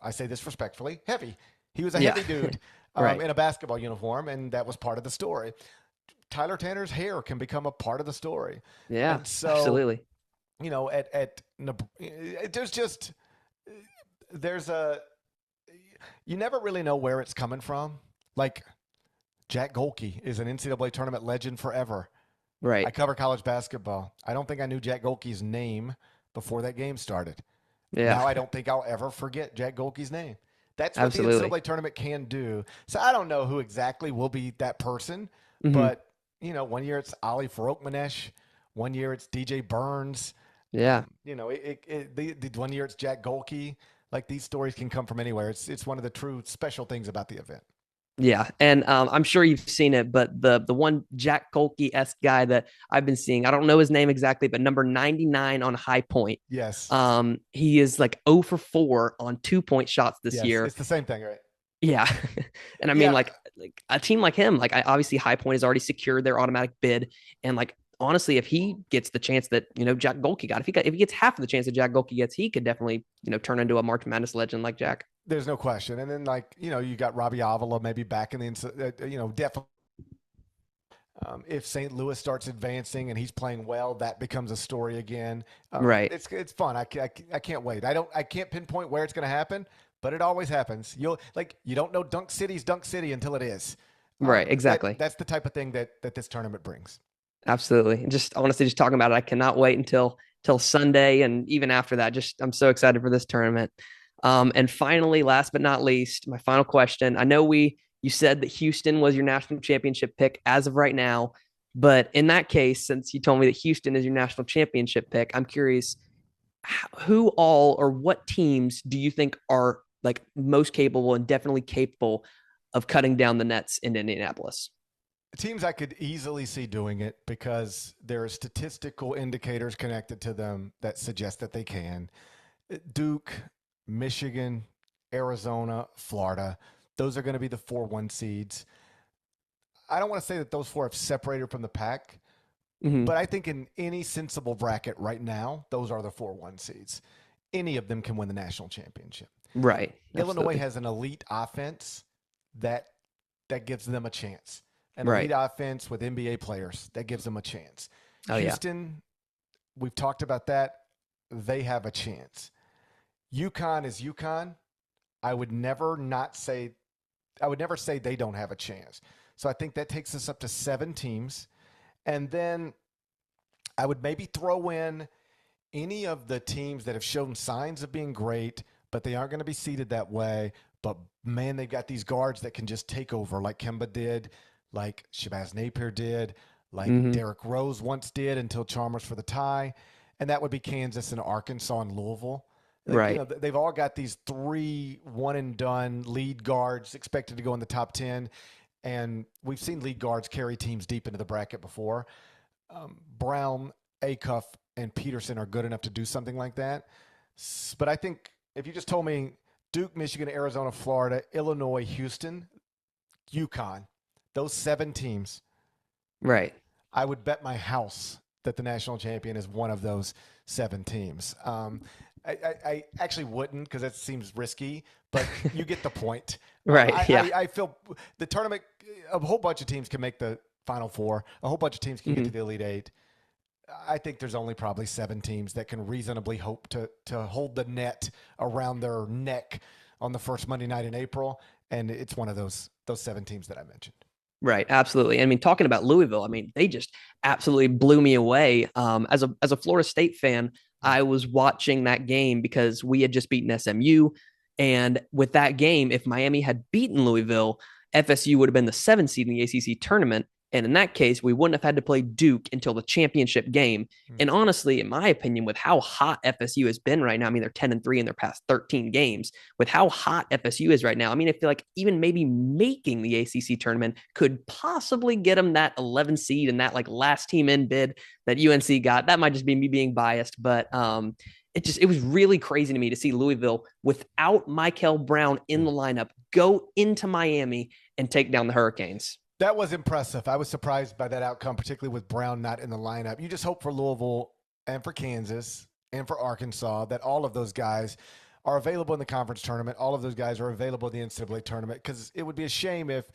S1: I say this respectfully, heavy. He was a heavy dude
S2: right.
S1: in a basketball uniform, and that was part of the story. Tyler Tanner's hair can become a part of the story.
S2: Yeah,
S1: and so,
S2: absolutely.
S1: You never really know where it's coming from. Like, Jack Golke is an NCAA tournament legend forever.
S2: Right.
S1: I cover college basketball. I don't think I knew Jack Golke's name before that game started.
S2: Yeah.
S1: Now I don't think I'll ever forget Jack Golke's name. That's what
S2: Absolutely.
S1: the NCAA tournament can do. So I don't know who exactly will be that person, but 1 year it's Ali Farokhmanesh, 1 year it's DJ Burns.
S2: Yeah.
S1: The 1 year it's Jack Golke. Like, these stories can come from anywhere. It's one of the true special things about the event.
S2: Yeah, and I'm sure you've seen it, but the one Jack Kolke-esque guy that I've been seeing, I don't know his name exactly, but number 99 on High Point.
S1: Yes.
S2: He is like 0 for 4 on 2-point shots this year.
S1: It's the same thing, right?
S2: Yeah, and I mean, like a team like him, like obviously High Point has already secured their automatic bid, and like honestly, if he gets the chance that, Jack Golke got, if he gets half of the chance that Jack Golke gets, he could definitely, turn into a March Madness legend like Jack.
S1: There's no question. And then, like, you got Robbie Avila maybe back in the, definitely. If St. Louis starts advancing and he's playing well, that becomes a story again.
S2: Right.
S1: It's fun. I can't wait. I can't pinpoint where it's going to happen, but it always happens. You don't know Dunk City's Dunk City until it is.
S2: Right. Exactly.
S1: That's the type of thing that this tournament brings.
S2: Absolutely. Just honestly, just talking about it, I cannot wait until Sunday, and even after that. Just I'm so excited for this tournament. And finally, last but not least, my final question. I know you said that Houston was your national championship pick as of right now, but in that case, since you told me that Houston is your national championship pick, I'm curious who all or what teams do you think are like most capable and definitely capable of cutting down the nets in Indianapolis?
S1: Teams I could easily see doing it because there are statistical indicators connected to them that suggest that they can. Duke, Michigan, Arizona, Florida. Those are going to be the 4-1 seeds. I don't want to say that those four have separated from the pack, but I think in any sensible bracket right now, those are the 4-1 seeds. Any of them can win the national championship.
S2: Right.
S1: Illinois
S2: Absolutely.
S1: has an elite offense that gives them a chance. An
S2: Right.
S1: elite offense with NBA players that gives them a chance.
S2: Oh, yeah.
S1: Houston, we've talked about that. They have a chance. UConn is UConn. I would never say they don't have a chance. So I think that takes us up to 7 teams. And then I would maybe throw in any of the teams that have shown signs of being great, but they aren't going to be seeded that way. But man, they've got these guards that can just take over, like Kemba did, like Shabazz Napier did, like Derrick Rose once did until Chalmers for the tie. And that would be Kansas and Arkansas and Louisville.
S2: Right.
S1: They've all got these 3 one-and-done lead guards expected to go in the top 10. And we've seen lead guards carry teams deep into the bracket before. Brown, Acuff, and Peterson are good enough to do something like that. But I think if you just told me Duke, Michigan, Arizona, Florida, Illinois, Houston, UConn, those 7 teams,
S2: Right.
S1: I would bet my house that the national champion is one of those 7 teams. I actually wouldn't because that seems risky, but you get the point.
S2: Right.
S1: I feel the tournament, a whole bunch of teams can make the Final Four. A whole bunch of teams can get to the Elite Eight. I think there's only probably 7 teams that can reasonably hope to hold the net around their neck on the first Monday night in April, and it's one of those 7 teams that I mentioned.
S2: Right, absolutely. I mean, talking about Louisville, I mean, they just absolutely blew me away. As a Florida State fan, I was watching that game because we had just beaten SMU, and with that game, if Miami had beaten Louisville, FSU would have been the 7th seed in the ACC tournament. And in that case, we wouldn't have had to play Duke until the championship game. And honestly, in my opinion, with how hot FSU has been right now, I mean, they're 10-3 in their past 13 games. With how hot FSU is right now, I mean, I feel like even maybe making the ACC tournament could possibly get them that 11 seed and that like last team in bid that UNC got. That might just be me being biased, but it was really crazy to me to see Louisville without Michael Brown in the lineup go into Miami and take down the Hurricanes.
S1: That was impressive. I was surprised by that outcome, particularly with Brown not in the lineup. You just hope for Louisville and for Kansas and for Arkansas that all of those guys are available in the conference tournament. All of those guys are available in the NCAA tournament, because it would be a shame if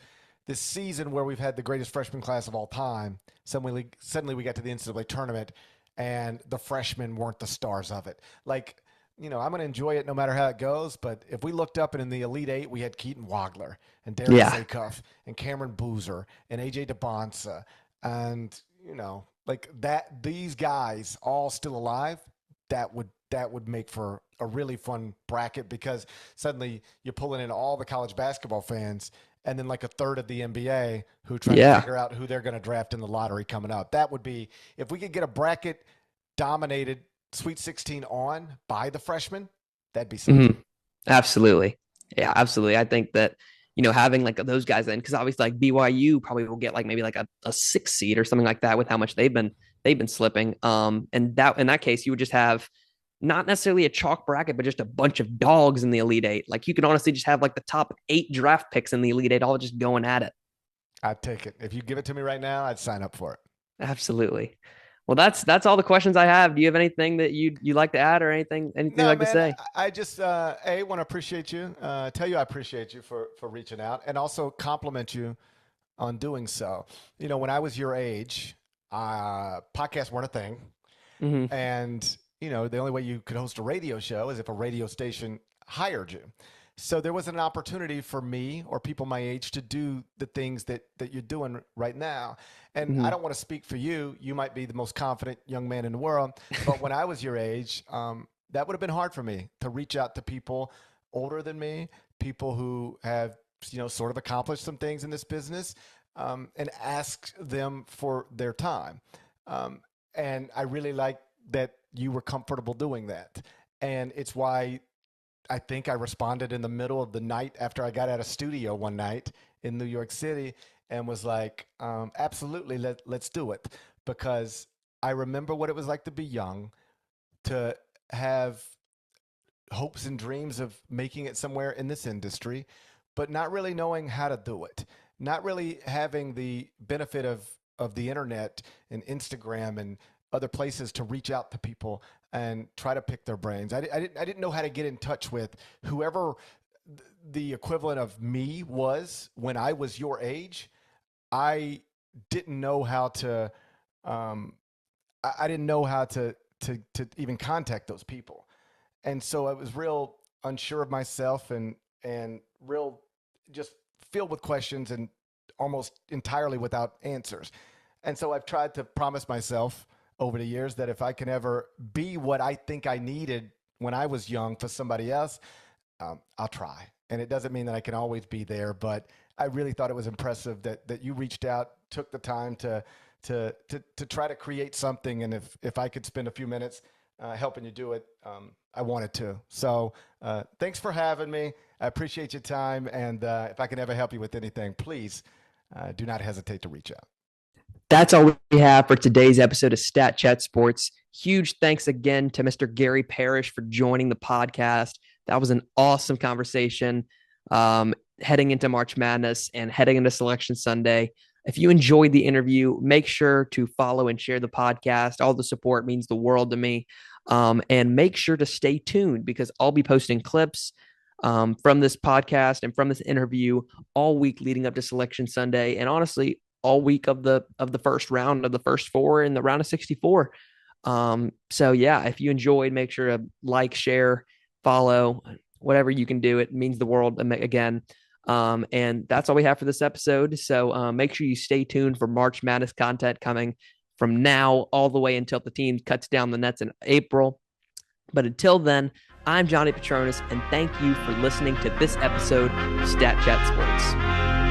S1: this season where we've had the greatest freshman class of all time, suddenly we got to the NCAA tournament and the freshmen weren't the stars of it. Like, I'm going to enjoy it no matter how it goes. But if we looked up and in the Elite Eight, we had Keaton Wagler and Darius Acuff and Cameron Boozer and AJ DeBonsa and, like that, these guys all still alive, that would make for a really fun bracket, because suddenly you're pulling in all the college basketball fans and then like a third of the NBA who try to figure out who they're going to draft in the lottery coming up. That would be, if we could get a bracket dominated Sweet 16 on by the freshmen, that'd be something.
S2: Absolutely. Yeah, absolutely. I think that, having like those guys then, because obviously like BYU probably will get like maybe like a 6 seed or something like that with how much they've been slipping. And that in that case, you would just have not necessarily a chalk bracket, but just a bunch of dogs in the Elite Eight. Like you could honestly just have like the top 8 draft picks in the Elite Eight all just going at it.
S1: I'd take it. If you give it to me right now, I'd sign up for it.
S2: Absolutely. Well, that's all the questions I have. Do you have anything that you like to add or anything you'd
S1: No,
S2: like to
S1: man.
S2: say?
S1: I just want to appreciate you. Tell you I appreciate you for reaching out, and also compliment you on doing so. When I was your age, podcasts weren't a thing,
S2: Hmm.
S1: and the only way you could host a radio show is if a radio station hired you. So there wasn't an opportunity for me or people my age to do the things that you're doing right now. And I
S2: Hmm.
S1: don't want to speak for you. You might be the most confident young man in the world, but when I was your age, that would have been hard for me to reach out to people older than me, people who have sort of accomplished some things in this business, and ask them for their time. Um, and I really like that you were comfortable doing that. And it's why I think I responded in the middle of the night after I got out of studio one night in New York City and was like, absolutely, let's do it. Because I remember what it was like to be young, to have hopes and dreams of making it somewhere in this industry, but not really knowing how to do it, not really having the benefit of the internet and Instagram and other places to reach out to people and try to pick their brains. I didn't know how to get in touch with whoever the equivalent of me was when I was your age. I didn't know how to. I didn't know how to even contact those people, and so I was real unsure of myself and real just filled with questions and almost entirely without answers. And so I've tried to promise myself over the years that if I can ever be what I think I needed when I was young for somebody else, I'll try. And it doesn't mean that I can always be there, but I really thought it was impressive that you reached out, took the time to try to create something. And if I could spend a few minutes helping you do it, I wanted to. So thanks for having me. I appreciate your time. And if I can ever help you with anything, please do not hesitate to reach out.
S2: That's all we have for today's episode of Stat Chat Sports. Huge thanks again to Mr. Gary Parrish for joining the podcast. That was an awesome conversation heading into March Madness and heading into Selection Sunday. If you enjoyed the interview, make sure to follow and share the podcast. All the support means the world to me. And make sure to stay tuned because I'll be posting clips from this podcast and from this interview all week leading up to Selection Sunday. And honestly, all week of the first round of the first four in the round of 64. So yeah, if you enjoyed, make sure to like, share, follow, whatever you can do. It means the world again. And that's all we have for this episode. So make sure you stay tuned for March Madness content coming from now all the way until the team cuts down the nets in April. But until then, I'm Johnny Petronis, and thank you for listening to this episode of Stat Chat Sports.